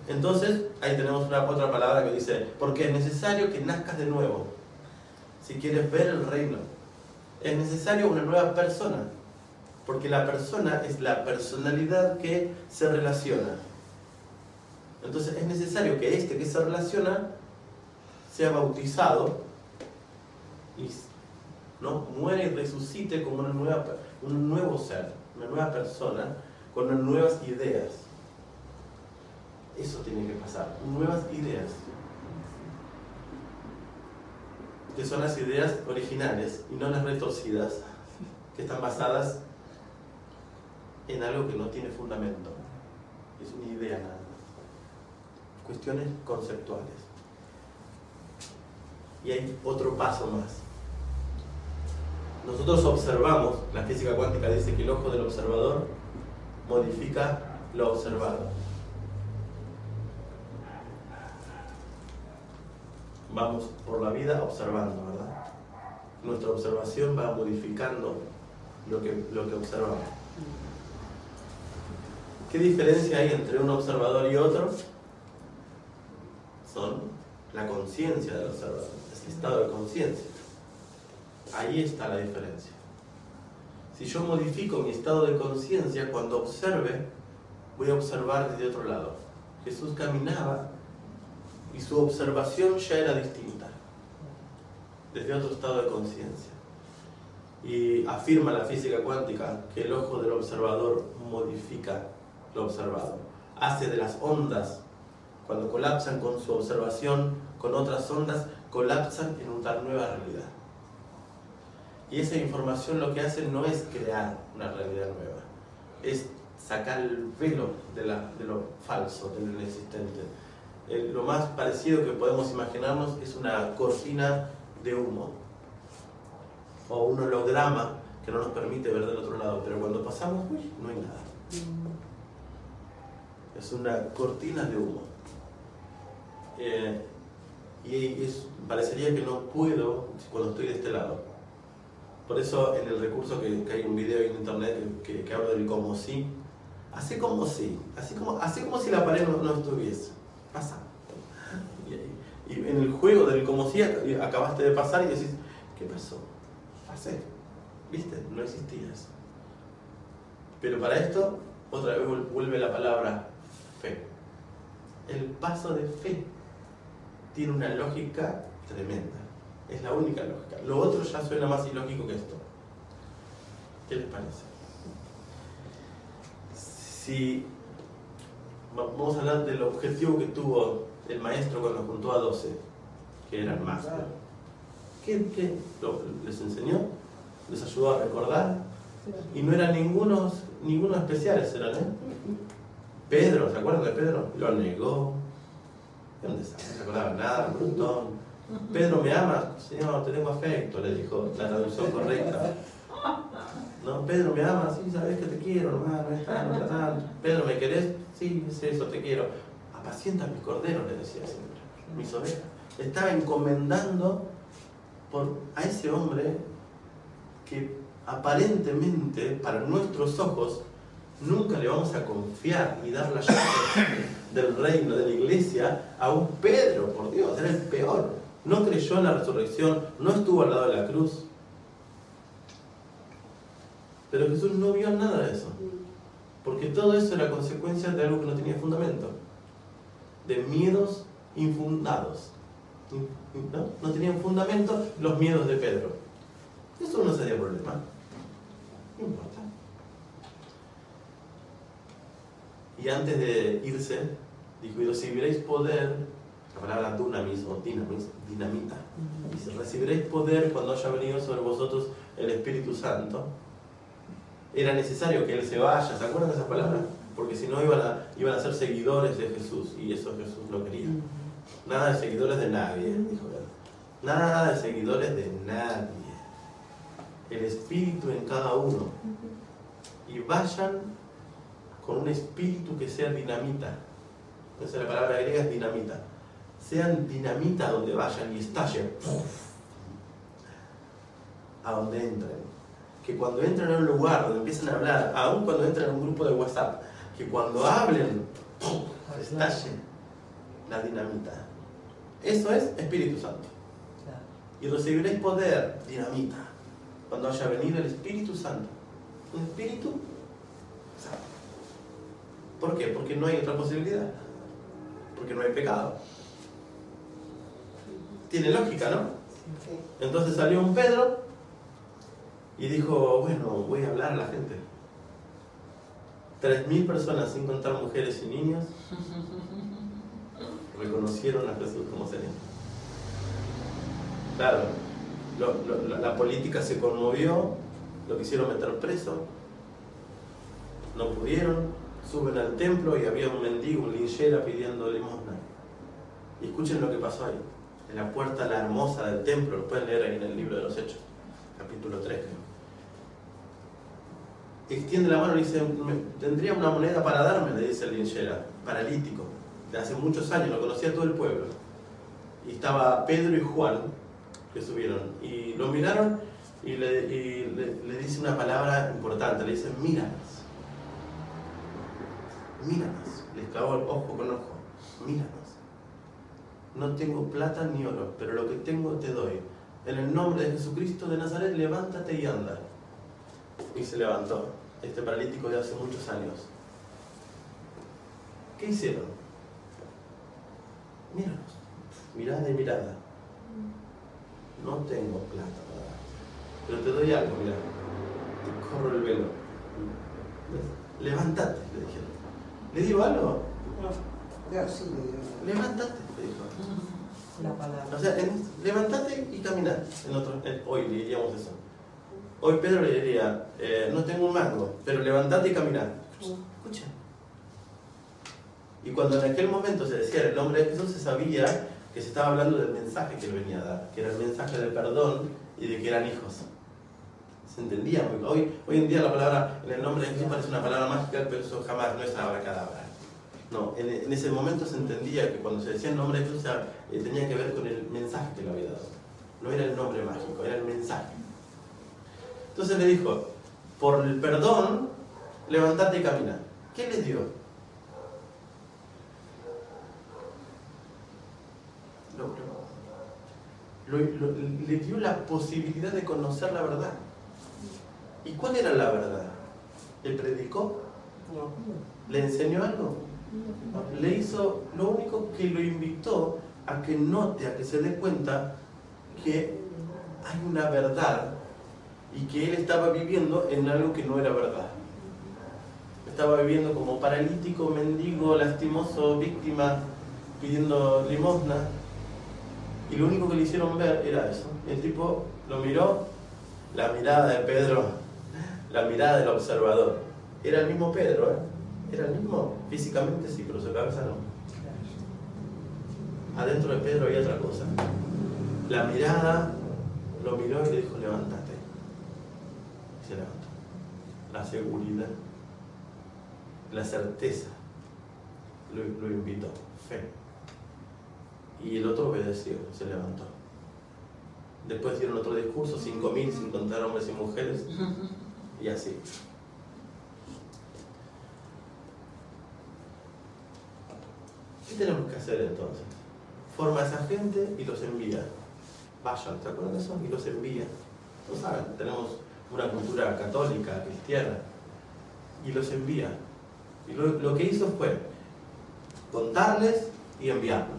Entonces, ahí tenemos otra palabra que dice, porque es necesario que nazcas de nuevo. Si quieres ver el reino, es necesario una nueva persona. Porque la persona es la personalidad que se relaciona. Entonces es necesario que este que se relaciona sea bautizado y ¿no? muera y resucite como un nuevo ser, una nueva persona, con unas nuevas ideas. Eso tiene que pasar, nuevas ideas. Que son las ideas originales y no las retorcidas, que están basadas en algo que no tiene fundamento. Es una idea nada más. Cuestiones conceptuales. Y hay otro paso más. Nosotros observamos, la física cuántica dice que el ojo del observador modifica lo observado. Vamos por la vida observando, ¿verdad? Nuestra observación va modificando lo que observamos. ¿Qué diferencia hay entre un observador y otro? Son la conciencia del observador, es el estado de conciencia. Ahí está la diferencia. Si yo modifico mi estado de conciencia, cuando observe, voy a observar desde otro lado. Jesús caminaba y su observación ya era distinta, desde otro estado de conciencia. Y afirma la física cuántica que el ojo del observador modifica lo observado. Hace de las ondas, cuando colapsan con su observación, con otras ondas, colapsan en una nueva realidad. Y esa información lo que hace no es crear una realidad nueva, es sacar el velo de lo falso, de lo inexistente. Lo más parecido que podemos imaginarnos es una cortina de humo o un holograma que no nos permite ver del otro lado, pero cuando pasamos, no hay nada. Es una cortina de humo. Parecería que no puedo cuando estoy de este lado. Por eso en el recurso que hay un video en internet que habla del como si, hace como si, así como si la pared no estuviese. Pasa. Y en el juego del como si acabaste de pasar y decís, ¿qué pasó? Pasé. ¿Viste? No existía eso. Pero para esto, otra vez vuelve la palabra fe. El paso de fe tiene una lógica tremenda. Es la única lógica. Lo otro ya suena más ilógico que esto. ¿Qué les parece? Si vamos a hablar del objetivo que tuvo el maestro cuando juntó a 12, que eran más. ¿Qué les enseñó? ¿Les ayudó a recordar? Y no eran ningunos especiales, eran, Pedro, ¿se acuerdan de Pedro? Lo negó. ¿Dónde no se acordaba nada? Un montón. Pedro, ¿me amas? Señor, te tengo afecto, le dijo la traducción correcta. No, Pedro, ¿me amas? Sí, sabes que te quiero, hermano, no está tanto. Pedro, ¿me querés? Sí, es eso, te quiero. Apacienta mis corderos, le decía siempre, mis ovejas. Estaba encomendando a ese hombre que aparentemente, para nuestros ojos, nunca le vamos a confiar y dar la llave del reino, de la iglesia, a un Pedro, por Dios, era el peor. No creyó en la resurrección, no estuvo al lado de la cruz. Pero Jesús no vio nada de eso, porque todo eso era consecuencia de algo que no tenía fundamento, de miedos infundados. No tenían fundamento los miedos de Pedro. Eso no sería problema, no importa. Y antes de irse, dijo, y recibiréis poder, la palabra dunamis o dinamita, dice, recibiréis poder cuando haya venido sobre vosotros el Espíritu Santo. Era necesario que Él se vaya, ¿se acuerdan de esas palabras? Porque si no iban a ser seguidores de Jesús, y eso Jesús no quería. Nada de seguidores de nadie, dijo Él. Nada de seguidores de nadie. El Espíritu en cada uno. Y vayan con un espíritu que sea dinamita. Entonces la palabra griega es dinamita. Sean dinamita donde vayan y estallen. A donde entren. Que cuando entren a un lugar donde empiecen a hablar, aun cuando entren a un grupo de WhatsApp, que cuando hablen, estallen la dinamita. Eso es Espíritu Santo. Y recibiréis poder, dinamita, cuando haya venido el Espíritu Santo. un espíritu santo. ¿Por qué? Porque no hay otra posibilidad. Porque no hay pecado. Tiene lógica, ¿no? Sí. Entonces salió un Pedro y dijo, bueno, voy a hablar a la gente. 3.000 personas, sin contar mujeres y niños, reconocieron a Jesús como Señor. Claro, la política se conmovió, lo quisieron meter preso, no pudieron, suben al templo y había un mendigo, un linchera pidiendo limosna. Y escuchen lo que pasó ahí, en la puerta la hermosa del templo, lo pueden leer ahí en el libro de los Hechos, capítulo 3 creo. Extiende la mano y dice, tendría una moneda para darme, le dice el linchera, paralítico, de hace muchos años, lo conocía todo el pueblo. Y estaba Pedro y Juan, que subieron, y lo miraron y le dice una palabra importante, le dice, míranos, míranos, les clavó el ojo con ojo, míranos. No tengo plata ni oro, pero lo que tengo te doy. En el nombre de Jesucristo de Nazaret, levántate y anda. Y se levantó, este paralítico de hace muchos años. ¿Qué hicieron? Míranos, mirada y mirada. No tengo plata para dar, pero te doy algo, mira, te corro el velo. ¿Ves? Levántate, le dijeron. ¿Le digo algo? Ya, sí, le digo. Levántate, le dijo. La palabra. O sea, levántate y camina. Hoy le diríamos eso. Hoy Pedro le diría, no tengo un mango, pero levántate y camina. Escucha. Y cuando en aquel momento se decía el nombre de Jesús, se sabía que se estaba hablando del mensaje que él venía a dar, que era el mensaje del perdón y de que eran hijos. Se entendía muy bien. Hoy en día la palabra en el nombre de Jesús parece una palabra mágica, pero eso jamás no es abracadabra. No, en ese momento se entendía que cuando se decía el nombre de Jesús tenía que ver con el mensaje que le había dado. No era el nombre mágico, era el mensaje. Entonces le dijo, por el perdón, levántate y camina. ¿Qué le dio? Le dio la posibilidad de conocer la verdad. ¿Y cuál era la verdad? ¿Le predicó? No. ¿Le enseñó algo? No. Le hizo, lo único que lo invitó a que note, a que se dé cuenta que hay una verdad y que él estaba viviendo en algo que no era verdad. Estaba viviendo como paralítico, mendigo, lastimoso, víctima, pidiendo limosna. Y lo único que le hicieron ver era eso. El tipo lo miró, la mirada de Pedro, la mirada del observador. Era el mismo Pedro, ¿eh? Era el mismo, físicamente sí, pero su cabeza no. Adentro de Pedro había otra cosa. La mirada, lo miró y le dijo, levántate. Y se levantó. La seguridad, la certeza, lo invitó, fe. Y el otro obedeció, se levantó. Después dieron otro discurso, 5.000 sin contar hombres y mujeres, y así. ¿Qué tenemos que hacer entonces? Forma a esa gente y los envía. Vayan, ¿te acuerdan de eso? Y los envía. No saben, tenemos una cultura católica, cristiana, y los envía. Y lo que hizo fue contarles y enviarlos.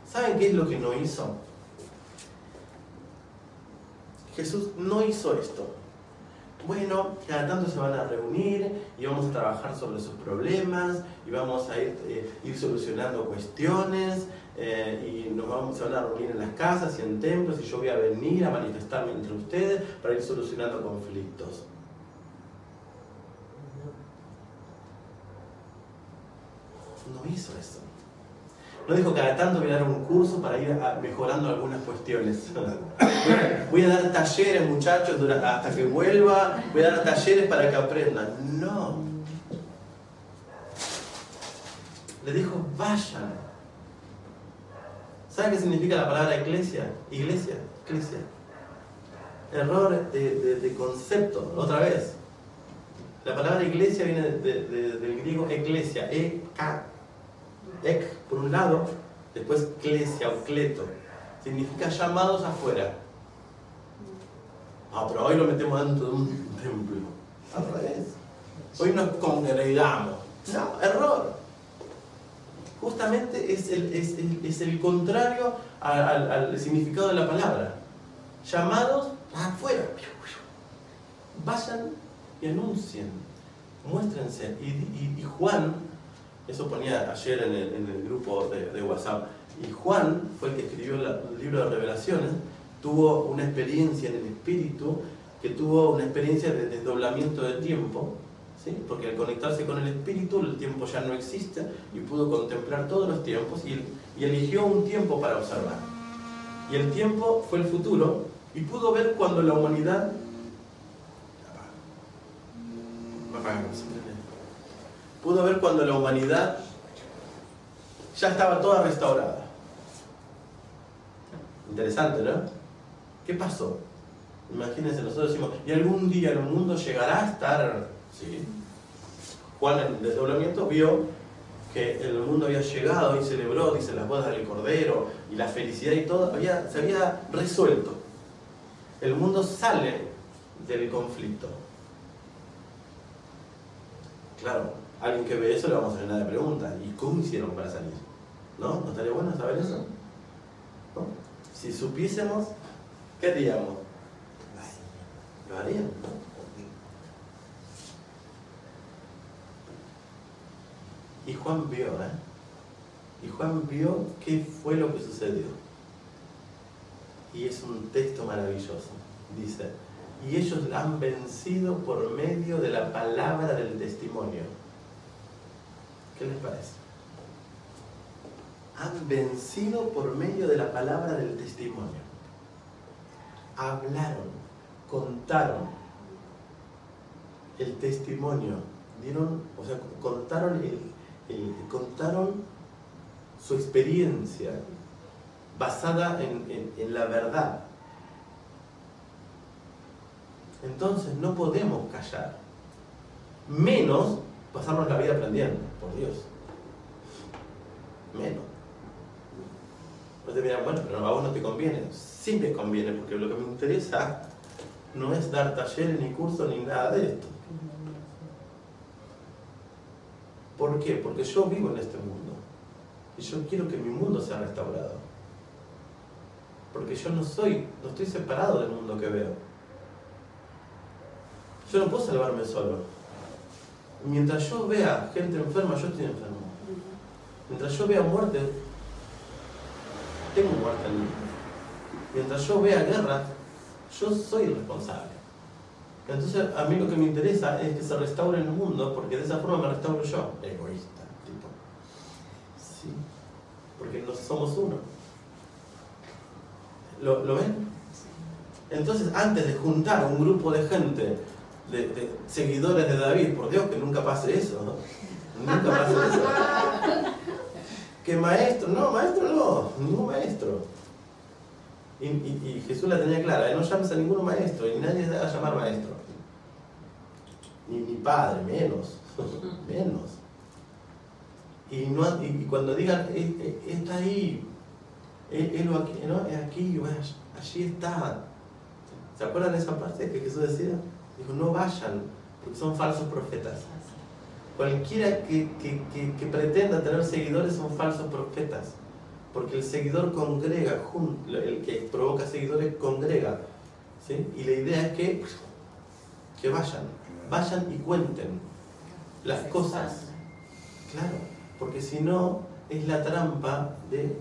¿Saben qué es lo que no hizo? Jesús no hizo esto. Bueno, cada tanto se van a reunir y vamos a trabajar sobre sus problemas y vamos a ir solucionando cuestiones y se van a reunir en las casas y en templos y yo voy a venir a manifestarme entre ustedes para ir solucionando conflictos. No hizo eso. No dijo cada tanto voy a dar un curso para ir mejorando algunas cuestiones. Voy a dar talleres, muchachos, hasta que vuelva. Voy a dar talleres para que aprendan. No. Le dijo, vayan. ¿Saben qué significa la palabra iglesia? Iglesia. Error de concepto, otra vez. La palabra iglesia viene del griego eclesia, ek por un lado, después klesia o kleto, significa llamados afuera. Ah, pero hoy lo metemos dentro de un templo. Al revés. Hoy nos congregamos. No, error. Justamente es el contrario al significado de la palabra. Llamados afuera. Vayan y anuncien. Muéstrense. Y Juan, eso ponía ayer en el grupo de WhatsApp, y Juan fue el que escribió el libro de Revelaciones, tuvo una experiencia en el Espíritu, que tuvo una experiencia de desdoblamiento de tiempo, ¿sí? Porque al conectarse con el Espíritu, el tiempo ya no existe, y pudo contemplar todos los tiempos, y eligió un tiempo para observar. Y el tiempo fue el futuro, y pudo ver cuando la humanidad... Pudo ver cuando la humanidad ya estaba toda restaurada. Interesante, ¿no? ¿Qué pasó? Imagínense, nosotros decimos, y algún día el mundo llegará a estar... Sí. Juan en el desdoblamiento vio que el mundo había llegado y celebró, dice, las bodas del Cordero y la felicidad y todo, se había resuelto. El mundo sale del conflicto. Claro, alguien que ve eso le vamos a llenar de preguntas. ¿Y cómo hicieron para salir? ¿No? ¿No estaría bueno saber eso? ¿No? Si supiésemos, ¿qué haríamos? Lo haríamos, ¿no? Y Juan vio, Y Juan vio qué fue lo que sucedió. Y es un texto maravilloso. Dice, y ellos han vencido por medio de la palabra del testimonio. ¿Qué les parece? Han vencido por medio de la palabra del testimonio. Hablaron, contaron el testimonio, dieron, o sea, contaron su experiencia basada en la verdad. Entonces no podemos callar, menos pasarnos la vida aprendiendo, por Dios. Menos. Entonces dirán, bueno, pero a vos no te conviene. Sí me conviene, porque lo que me interesa no es dar talleres, ni cursos, ni nada de esto. ¿Por qué? Porque yo vivo en este mundo. Y yo quiero que mi mundo sea restaurado. Porque yo no estoy separado del mundo que veo. Yo no puedo salvarme solo. Mientras yo vea gente enferma, yo estoy enfermo. Mientras yo vea muerte, tengo muerte en mí. Mientras yo vea guerra, yo soy el responsable. Entonces a mí lo que me interesa es que se restaure el mundo, porque de esa forma me restauro yo. Egoísta, tipo. Sí. Porque no somos uno. ¿Lo ven? Entonces, antes de juntar un grupo de gente, de seguidores de David, por Dios que nunca pase eso, ¿no? Nunca pase eso. Que maestro, no, ningún maestro. Y Jesús la tenía clara, no llames a ninguno maestro, y nadie se va a llamar maestro. Ni padre, menos. Menos. Y cuando digan, está ahí, él aquí, ¿no? Es aquí, allí está. ¿Se acuerdan de esa parte que Jesús decía? Dijo, no vayan, porque son falsos profetas. Cualquiera que pretenda tener seguidores son falsos profetas. Porque el seguidor congrega, el que provoca seguidores congrega. ¿Sí? Y la idea es que vayan y cuenten las cosas. Claro, porque si no es la trampa de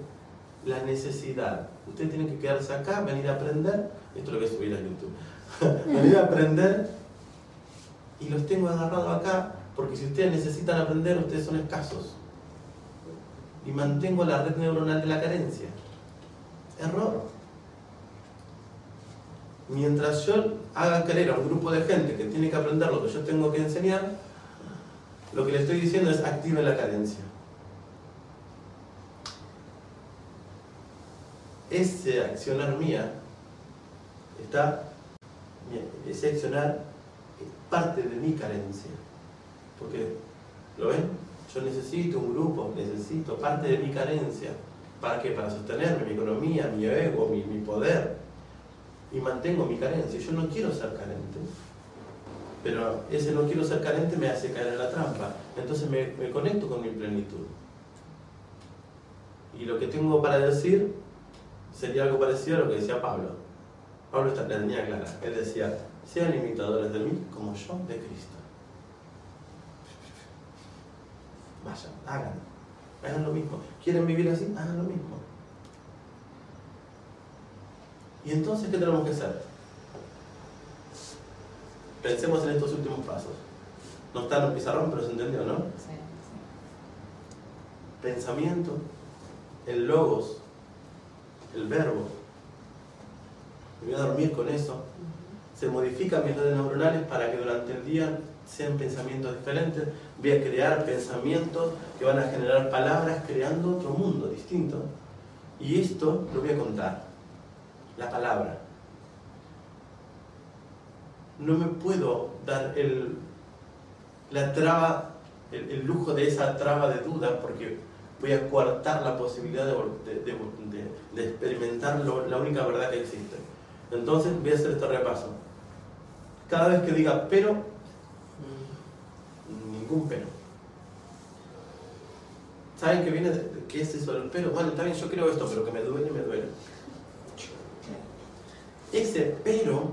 la necesidad. Usted tiene que quedarse acá, venir a aprender. Esto lo voy a subir a YouTube. Venir a aprender y los tengo agarrados acá porque si ustedes necesitan aprender, ustedes son escasos. Y mantengo la red neuronal de la carencia. Error. Mientras yo haga creer a un grupo de gente que tiene que aprender lo que yo tengo que enseñar, lo que le estoy diciendo es active la carencia. Ese accionar mía ese accionar es parte de mi carencia. Porque, ¿lo ven? Yo necesito un grupo, necesito parte de mi carencia. ¿Para qué? Para sostenerme, mi economía, mi ego, mi poder. y mantengo mi carencia. Yo no quiero ser carente, pero ese no quiero ser carente me hace caer en la trampa. Entonces me conecto con mi plenitud. Y lo que tengo para decir sería algo parecido a lo que decía Pablo. Pablo la tenía clara. Él decía, sean imitadores de mí como yo de Cristo. Vayan, hagan lo mismo. ¿Quieren vivir así? Hagan lo mismo. ¿Y entonces qué tenemos que hacer? Pensemos en estos últimos pasos. No está en un pizarrón, pero se entendió, ¿no? Sí, sí. Pensamiento, el logos, el verbo. Me voy a dormir con eso. Se modifican mis redes neuronales para que durante el día sean pensamientos diferentes. Voy a crear pensamientos que van a generar palabras, creando otro mundo distinto. Y esto lo voy a contar. La palabra. No me puedo dar el lujo de esa traba de duda, porque voy a coartar la posibilidad de experimentar la única verdad que existe. Entonces voy a hacer este repaso. Cada vez que diga pero, ningún pero. ¿Saben qué viene qué es eso del pero? Bueno, está bien, yo creo esto, pero que me duele, me duele. Ese pero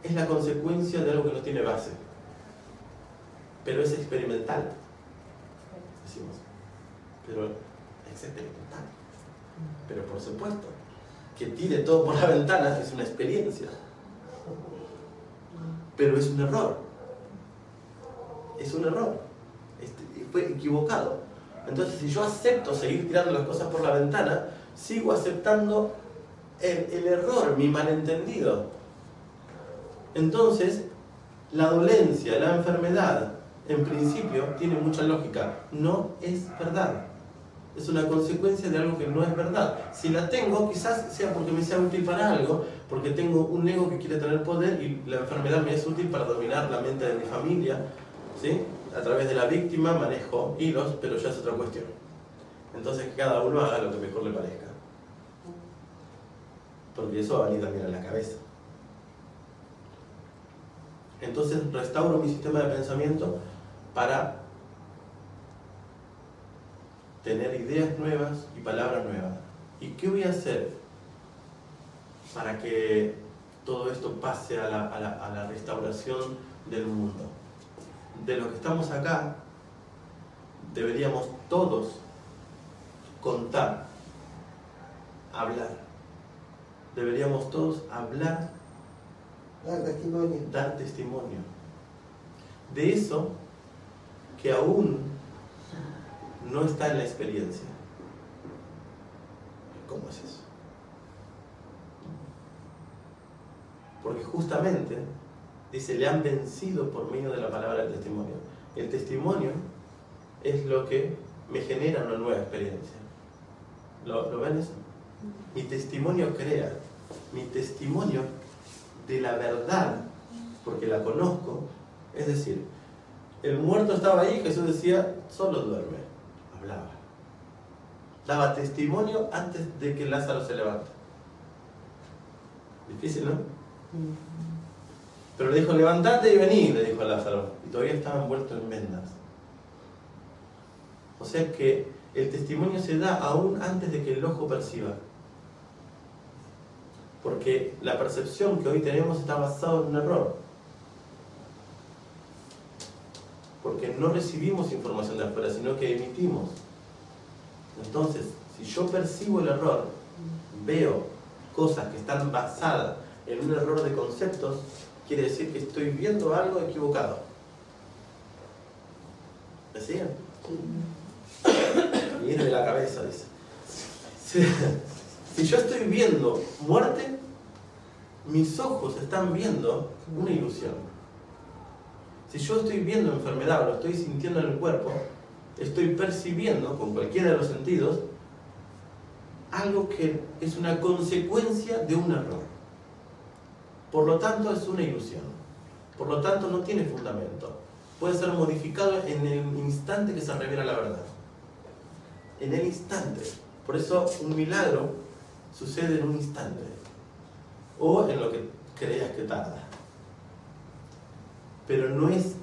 es la consecuencia de algo que no tiene base, pero es experimental, decimos, pero es experimental. Pero por supuesto, que tire todo por la ventana es una experiencia, pero es un error, fue equivocado. Entonces, si yo acepto seguir tirando las cosas por la ventana, sigo aceptando el error, mi malentendido. Entonces, la dolencia, la enfermedad, en principio, tiene mucha lógica. No es verdad. Es una consecuencia de algo que no es verdad. Si la tengo, quizás sea porque me sea útil para algo, porque tengo un ego que quiere tener poder y la enfermedad me es útil para dominar la mente de mi familia, ¿sí? A través de la víctima manejo hilos, pero ya es otra cuestión. Entonces, que cada uno haga lo que mejor le parezca. Porque eso va a venir también a la cabeza. Entonces restauro mi sistema de pensamiento para tener ideas nuevas y palabras nuevas. ¿Y qué voy a hacer para que todo esto pase a la restauración del mundo? De los que estamos acá, deberíamos todos contar, hablar. Deberíamos todos hablar, dar testimonio de eso que aún no está en la experiencia. ¿Cómo es eso? Porque justamente dice, le han vencido por medio de la palabra del testimonio. El testimonio es lo que me genera una nueva experiencia. ¿Lo ven eso? Mi testimonio crea, mi testimonio de la verdad, porque la conozco. Es decir, el muerto estaba ahí, Jesús decía, solo duerme, hablaba. Daba testimonio antes de que Lázaro se levante. Difícil, ¿no? Pero le dijo, levantate y vení, le dijo a Lázaro, y todavía estaba envuelto en vendas. O sea que el testimonio se da aún antes de que el ojo perciba. Porque la percepción que hoy tenemos está basada en un error. Porque no recibimos información de afuera, sino que emitimos. Entonces, si yo percibo el error, veo cosas que están basadas en un error de conceptos, quiere decir que estoy viendo algo equivocado. ¿Me siguen? Y es de la cabeza, dice. Si yo estoy viendo muerte, mis ojos están viendo una ilusión. Si yo estoy viendo enfermedad o lo estoy sintiendo en el cuerpo, estoy percibiendo con cualquiera de los sentidos algo que es una consecuencia de un error. Por lo tanto, es una ilusión. Por lo tanto, no tiene fundamento. Puede ser modificado en el instante que se revela la verdad. En el instante. Por eso, un milagro sucede en un instante, o en lo que creas que tarda. Pero no es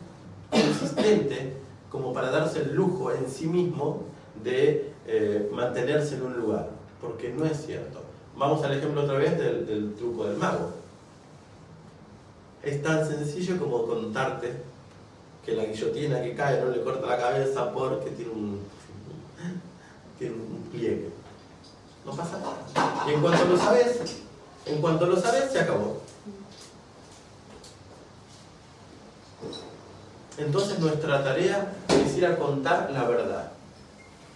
consistente como para darse el lujo en sí mismo de mantenerse en un lugar, porque no es cierto. Vamos al ejemplo otra vez del truco del mago. Es tan sencillo como contarte que la guillotina que cae no le corta la cabeza porque tiene un pliegue. No pasa nada. Y en cuanto lo sabes, se acabó. Entonces nuestra tarea es ir a contar la verdad.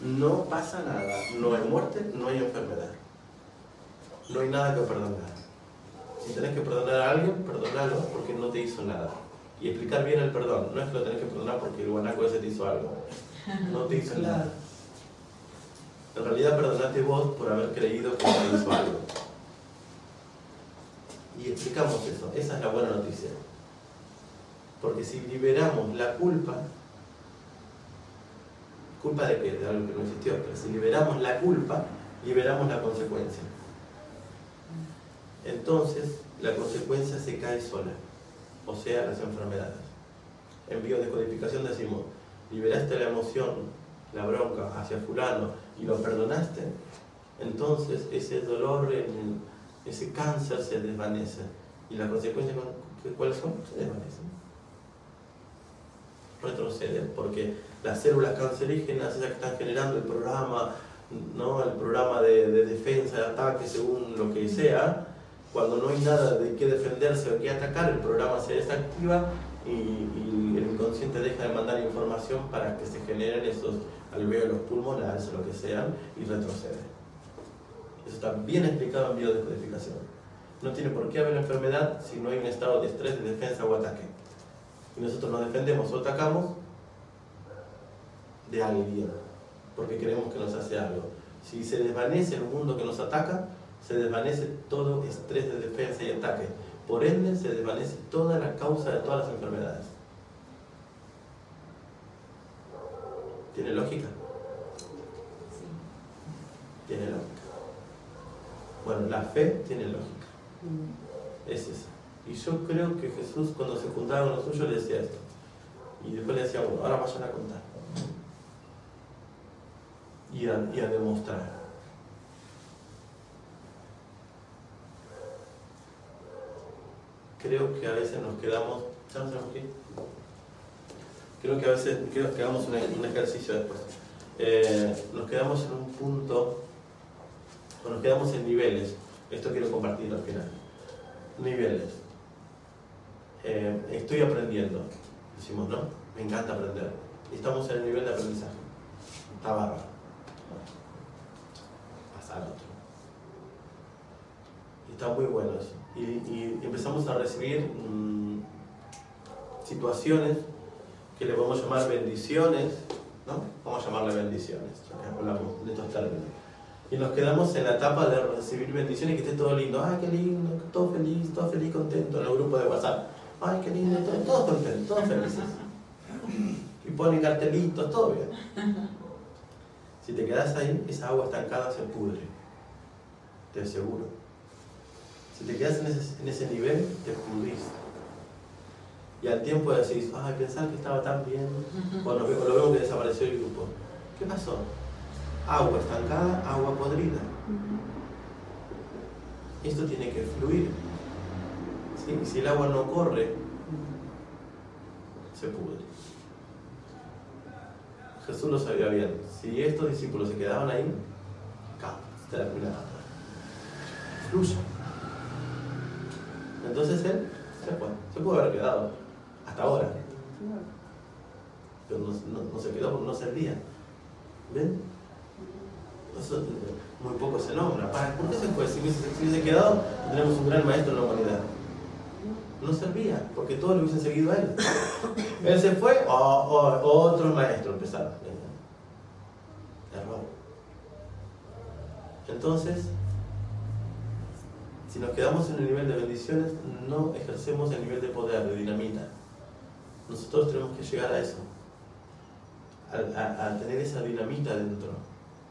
No pasa nada. No hay muerte, no hay enfermedad. No hay nada que perdonar. Si tenés que perdonar a alguien, perdonalo porque no te hizo nada. Y explicar bien el perdón. No es que lo tenés que perdonar porque el guanaco ese te hizo algo. No te hizo nada. En realidad perdonate vos por haber creído que te hizo algo. Y explicamos eso. Esa es la buena noticia. Porque si liberamos la culpa, ¿culpa de qué? De algo que no existió. Pero si liberamos la culpa, liberamos la consecuencia. Entonces, la consecuencia se cae sola. O sea, las enfermedades. En biodescodificación decimos, liberaste la emoción, la bronca hacia fulano y lo perdonaste, entonces ese dolor, ese cáncer se desvanece. Y las consecuencias, ¿cuáles son? Se desvanecen. Retroceden, porque las células cancerígenas, esas que están generando el programa, ¿no? El programa de defensa, de ataque, según lo que sea, cuando no hay nada de qué defenderse o qué atacar, el programa se desactiva y el inconsciente deja de mandar información para que se generen esos alvéolos pulmonares o lo que sean y retrocede. Eso está bien explicado en biodescodificación. No tiene por qué haber enfermedad si no hay un estado de estrés, de defensa o ataque. Y nosotros nos defendemos o atacamos de alguien, porque queremos que nos hace algo. Si se desvanece el mundo que nos ataca, se desvanece todo estrés de defensa y ataque. Por ende, se desvanece toda la causa de todas las enfermedades. ¿Tiene lógica? Sí. Tiene lógica. Bueno, la fe tiene lógica. Es esa. Y yo creo que Jesús, cuando se juntaba con los suyos, le decía esto. Y después le decía, bueno, ahora vayan a contar. Y a demostrar. Creo que a veces nos quedamos... ¿Ya no tenemos que ir? Creo que a veces que hagamos un ejercicio después. Nos quedamos en un punto, o nos quedamos en niveles. Esto quiero compartir al final. Niveles. Estoy aprendiendo, decimos, ¿no? Me encanta aprender. Estamos en el nivel de aprendizaje. Está bárbaro. Pasar a otro. Y está muy bueno eso. Y empezamos a recibir situaciones que le podemos llamar bendiciones, ¿no? Vamos a llamarle bendiciones, ya que hablamos de estos términos. Y nos quedamos en la etapa de recibir bendiciones y que esté todo lindo. ¡Ay, qué lindo! Todo feliz, contento en el grupo de WhatsApp. ¡Ay, qué lindo! Todos contentos, todos felices. Y ponen cartelitos, todo bien. Si te quedas ahí, esa agua estancada se pudre. Te aseguro. Si te quedas en ese nivel, te pudrís. Y al tiempo decís, ay, pensar que estaba tan bien. O lo vemos que desapareció el grupo. ¿Qué pasó? Agua estancada, agua podrida. Esto tiene que fluir. ¿Sí? Si el agua no corre, se pudre. Jesús lo sabía bien. Si estos discípulos se quedaban ahí, se terminaba. Fluye. Entonces él se fue. Se pudo haber quedado hasta ahora. Pero no se quedó porque no servía. ¿Ven? Eso muy poco se nombra. ¿Por qué se fue? Si hubiese quedado, tenemos un gran maestro en la humanidad. No servía, porque todos lo hubiesen seguido a él. Él se fue, otros maestros empezaron. Error. Entonces, si nos quedamos en el nivel de bendiciones, no ejercemos el nivel de poder, de dinamita. Nosotros tenemos que llegar a eso, a tener esa dinamita dentro,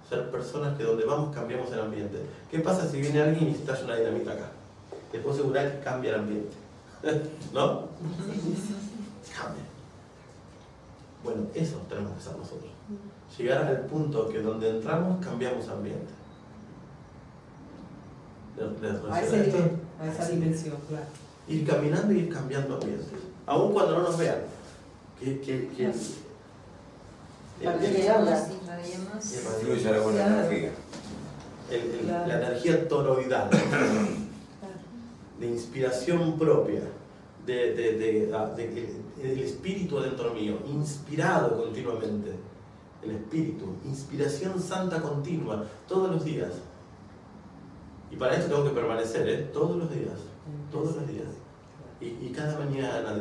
ser personas que donde vamos cambiamos el ambiente. ¿Qué pasa si viene alguien y estalla una dinamita acá? Te puedo asegurar que cambia el ambiente. ¿No? Cambia. Bueno, eso tenemos que hacer nosotros. Llegar al punto que donde entramos cambiamos ambiente. A ese nivel, a esa dimensión, claro. Ir caminando y ir cambiando ambientes. Aun cuando no nos vean. Para que habla. Fluye la buena energía. La energía toroidal, de inspiración propia, el espíritu dentro mío, inspirado continuamente. El espíritu, inspiración santa continua, todos los días. Y para esto tengo que permanecer, todos los días, todos los días. Y cada mañana,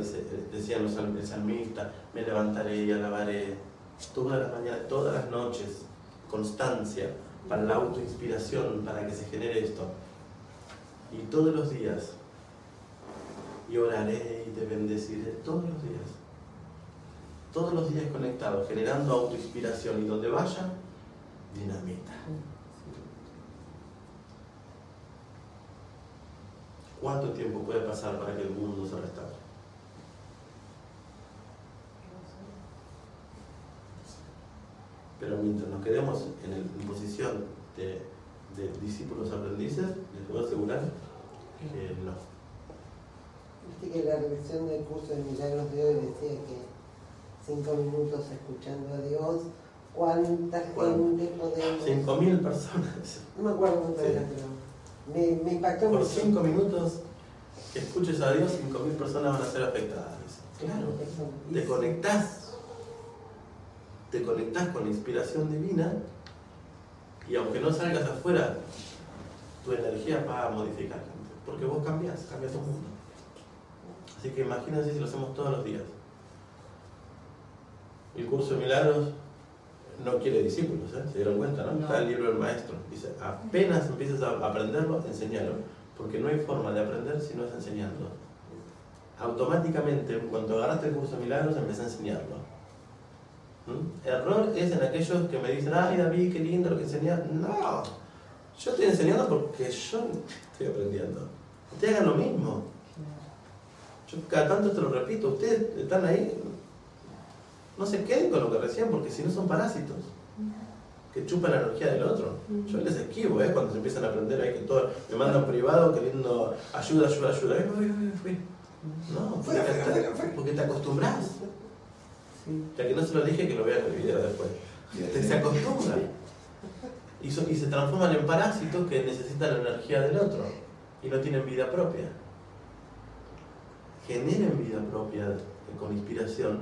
decían los salmistas, me levantaré y alabaré. Todas las mañanas, todas las noches, constancia para la autoinspiración, para que se genere esto. Y todos los días, y oraré y te bendeciré, todos los días. Todos los días conectados, generando autoinspiración. Y donde vaya, dinamita. ¿Cuánto tiempo puede pasar para que el mundo se restaure? Pero mientras nos quedemos en posición de discípulos aprendices, les puedo asegurar que no. Viste que la revisión del curso de milagros de hoy decía que 5 minutos escuchando a Dios, ¿cuánta gente podemos...? 5.000 personas. No me acuerdo cuánto era, pero me impactó Por mucho. 5 minutos que escuches a Dios, 5.000 personas van a ser afectadas. Claro, te conectás con la inspiración divina y aunque no salgas afuera, tu energía va a modificar, porque vos cambias tu mundo. Así que imagínense si lo hacemos todos los días. El curso de milagros no quiere discípulos, ¿se dieron cuenta? ¿No? Está el libro del maestro. Dice, apenas empieces a aprenderlo, enseñalo, porque no hay forma de aprender si no es enseñando. Automáticamente, cuando agarraste el curso de milagros, empecé a enseñarlo. Error es en aquellos que me dicen, ay David, qué lindo lo que enseñas. No, yo estoy enseñando porque yo estoy aprendiendo. Ustedes hagan lo mismo. Yo cada tanto te lo repito, ustedes están ahí, no se queden con lo que recién, porque si no son parásitos que chupan la energía del otro. Yo les esquivo, cuando se empiezan a aprender ahí que todo, me mandan privado queriendo ayuda. Fui. No, porque te acostumbras. Ya que no se lo dije, que lo vean en el video después. Se acostumbran. Y se transforman en parásitos que necesitan la energía del otro y no tienen vida propia. Generen vida propia con inspiración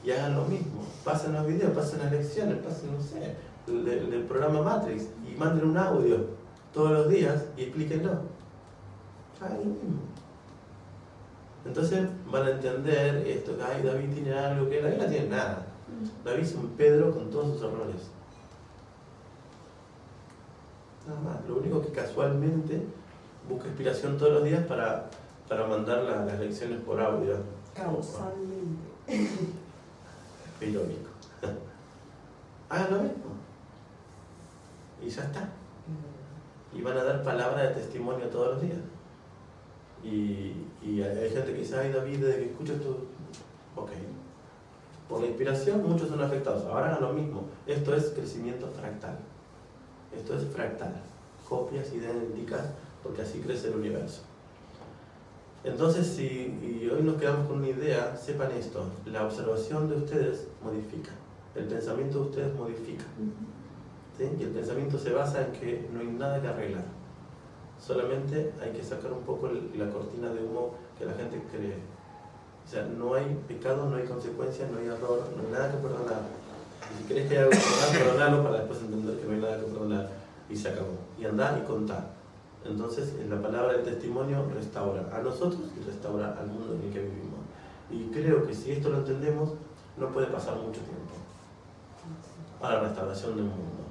y hagan lo mismo. Pasen los videos, pasen las lecciones, pasen, no sé, del programa Matrix y manden un audio todos los días y explíquenlo. Hagan lo mismo. Entonces van a entender esto, que ay, David tiene algo que David no tiene nada. David es un Pedro con todos sus errores. Nada más. Lo único que casualmente busca inspiración todos los días para mandar las lecciones por audio. Causalmente. Irónico. Hagan lo mismo. Y ya está. Y van a dar palabra de testimonio todos los días. Y hay gente que dice, ay David, desde que escucho esto, ok. Por la inspiración muchos son afectados. Ahora hagan lo mismo. Esto es crecimiento fractal. Esto es fractal. Copias idénticas, porque así crece el universo. Entonces, si hoy nos quedamos con una idea, sepan esto. La observación de ustedes modifica. El pensamiento de ustedes modifica. ¿Sí? Y el pensamiento se basa en que no hay nada que arreglar. Solamente hay que sacar un poco la cortina de humo que la gente cree. O sea, no hay pecado, no hay consecuencia, no hay error, no hay nada que perdonar. Y si crees que hay algo que perdonar, perdonalo para después entender que no hay nada que perdonar. Y se acabó. Y andá y contá. Entonces, en la palabra del testimonio restaura a nosotros y restaura al mundo en el que vivimos. Y creo que si esto lo entendemos, no puede pasar mucho tiempo a la restauración del mundo.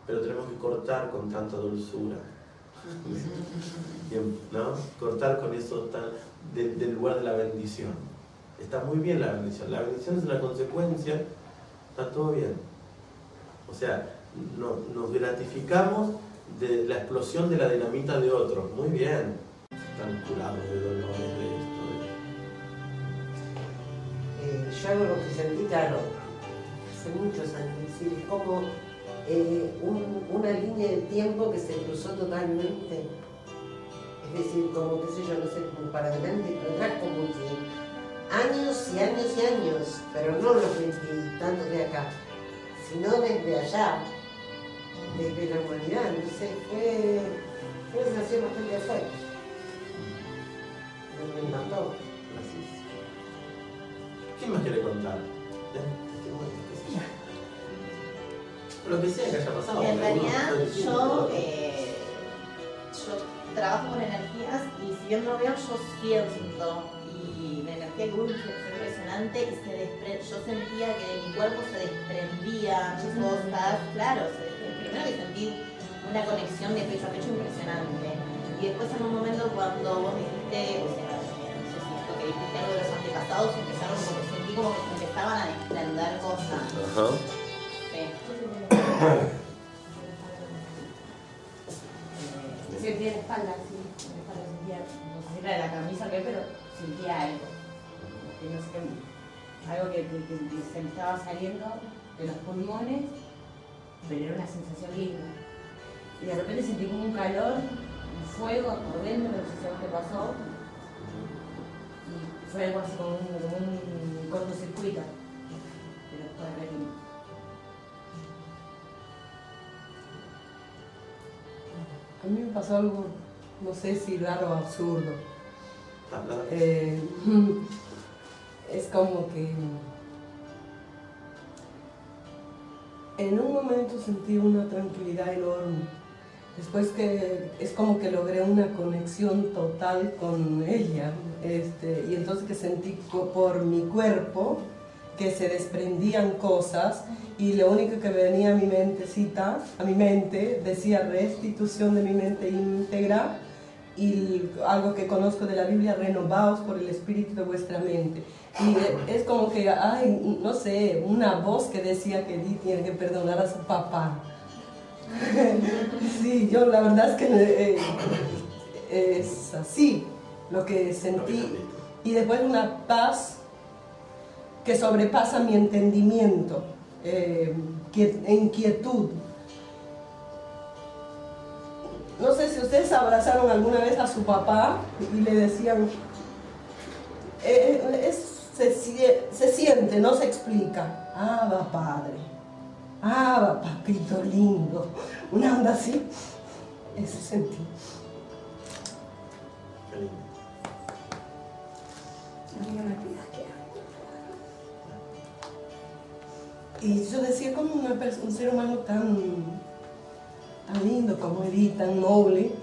Pero tenemos que cortar con tanta dulzura. ¿No? Cortar con eso del lugar de la bendición. Está muy bien la bendición. La bendición es una consecuencia, está todo bien. O sea, nos gratificamos de la explosión de la dinamita de otros. Muy bien. Están curados de dolores de esto. Yo algo que sentí, claro, hace muchos años, es decir, es como una línea de tiempo que se cruzó totalmente. Es decir, como, qué sé yo, no sé, como para adelante y para atrás, como que años y años y años, pero no los 20 y tantos de acá, sino desde allá, desde la humanidad, no sé, fue una sensación bastante fuerte. Me encantó. ¿Quién más quiere contar? Lo que sea que haya pasado. En realidad yo trabajo con energías y si bien no veo, yo siento. Y la energía que hubo fue impresionante y yo sentía que de mi cuerpo se desprendían cosas. Claro, primero que sentí una conexión de pecho a pecho impresionante. Y después en un momento cuando vos dijiste, o sea, no sé si esto que dijiste algo de los antepasados, sentí como que se empezaban a desprender cosas. Ajá. Sí. Sentía la espalda, sí, sentía, no sé si era de la camisa o qué, pero sentía algo. No sé qué, algo que se me estaba saliendo de los pulmones, pero era una sensación linda. Y de repente sentí como un calor, un fuego por dentro, no sé si a vos te pasó. Y fue algo así como un cortocircuito. Pero fue re lindo. A mí me pasó algo, no sé si raro o absurdo. Es como que en un momento sentí una tranquilidad enorme. Después que es como que logré una conexión total con ella. Y entonces que sentí por mi cuerpo que se desprendían cosas y lo único que venía a mi mentecita, a mi mente, decía restitución de mi mente íntegra y algo que conozco de la Biblia, renovaos por el espíritu de vuestra mente. Y es como que, ay, no sé, una voz que decía que Edith tiene que perdonar a su papá. Sí, yo la verdad es que es así lo que sentí. Y después una paz que sobrepasa mi entendimiento, inquietud. No sé si ustedes abrazaron alguna vez a su papá y le decían, se siente, no se explica. Ah, va padre, ah, va papito lindo, una onda así, ese sentido. Qué lindo. Y yo decía, como un ser humano tan lindo como Edith, tan noble.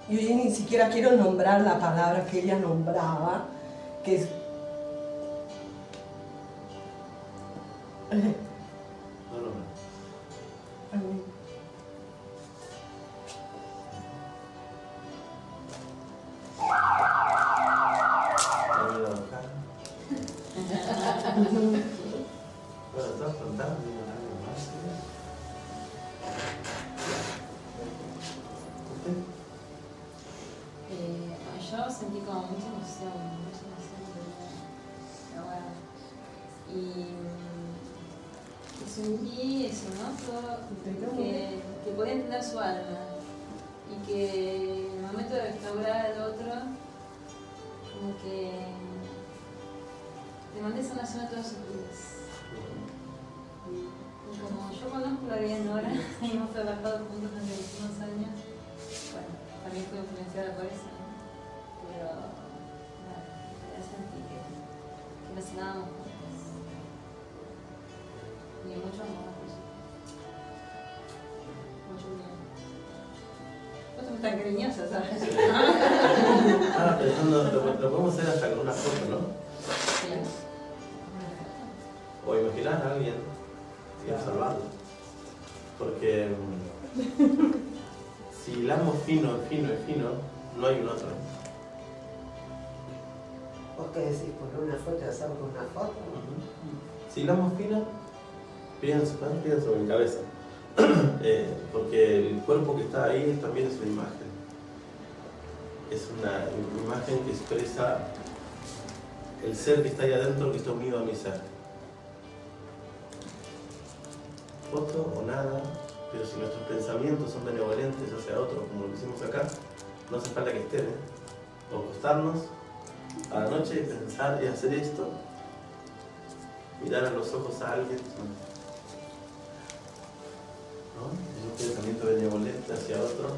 Yo ya ni siquiera quiero nombrar la palabra que ella nombraba, que es... Amén. Bueno, estás contando algo más. Yo sentí como mucha emoción y sentí eso, ¿no? Todo, que podía entender su alma y que en el momento de restaurar al otro, como que le mandé sanación a todos sus vidas. Y como yo conozco la vida en Nora y hemos trabajado juntos durante muchísimos años, bueno, también fui influenciada por eso, ¿no? Pero nada, ya sentí que nos sanábamos juntos. Y mucho amor, mucho bien. Vos sos tan cariñosa, ¿sabes? Pensando, lo podemos hacer hasta con una foto, ¿no? Sí. O imaginar a alguien y observarlo. Porque si hilamos fino, no hay un otro. ¿Vos qué decís? ¿Poner una foto y hacer con una foto? Si hilamos fino, pienso en mi cabeza. Porque el cuerpo que está ahí también es una imagen. Es una imagen que expresa el ser que está ahí adentro, que está unido a mi ser. Foto o nada, pero si nuestros pensamientos son benevolentes hacia otro, como lo que hicimos acá, no hace falta que estén, o acostarnos a la noche y pensar y hacer esto, mirar a los ojos a alguien, ¿no? Un pensamiento benevolente hacia otro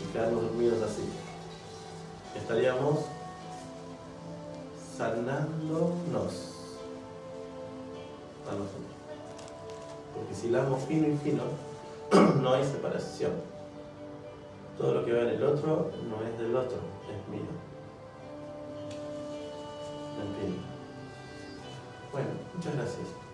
y quedarnos dormidos así. Estaríamos sanándonos a nosotros. Porque si hilamos fino y fino, no hay separación. Todo lo que va en el otro no es del otro, es mío. En fin. Bueno, muchas gracias.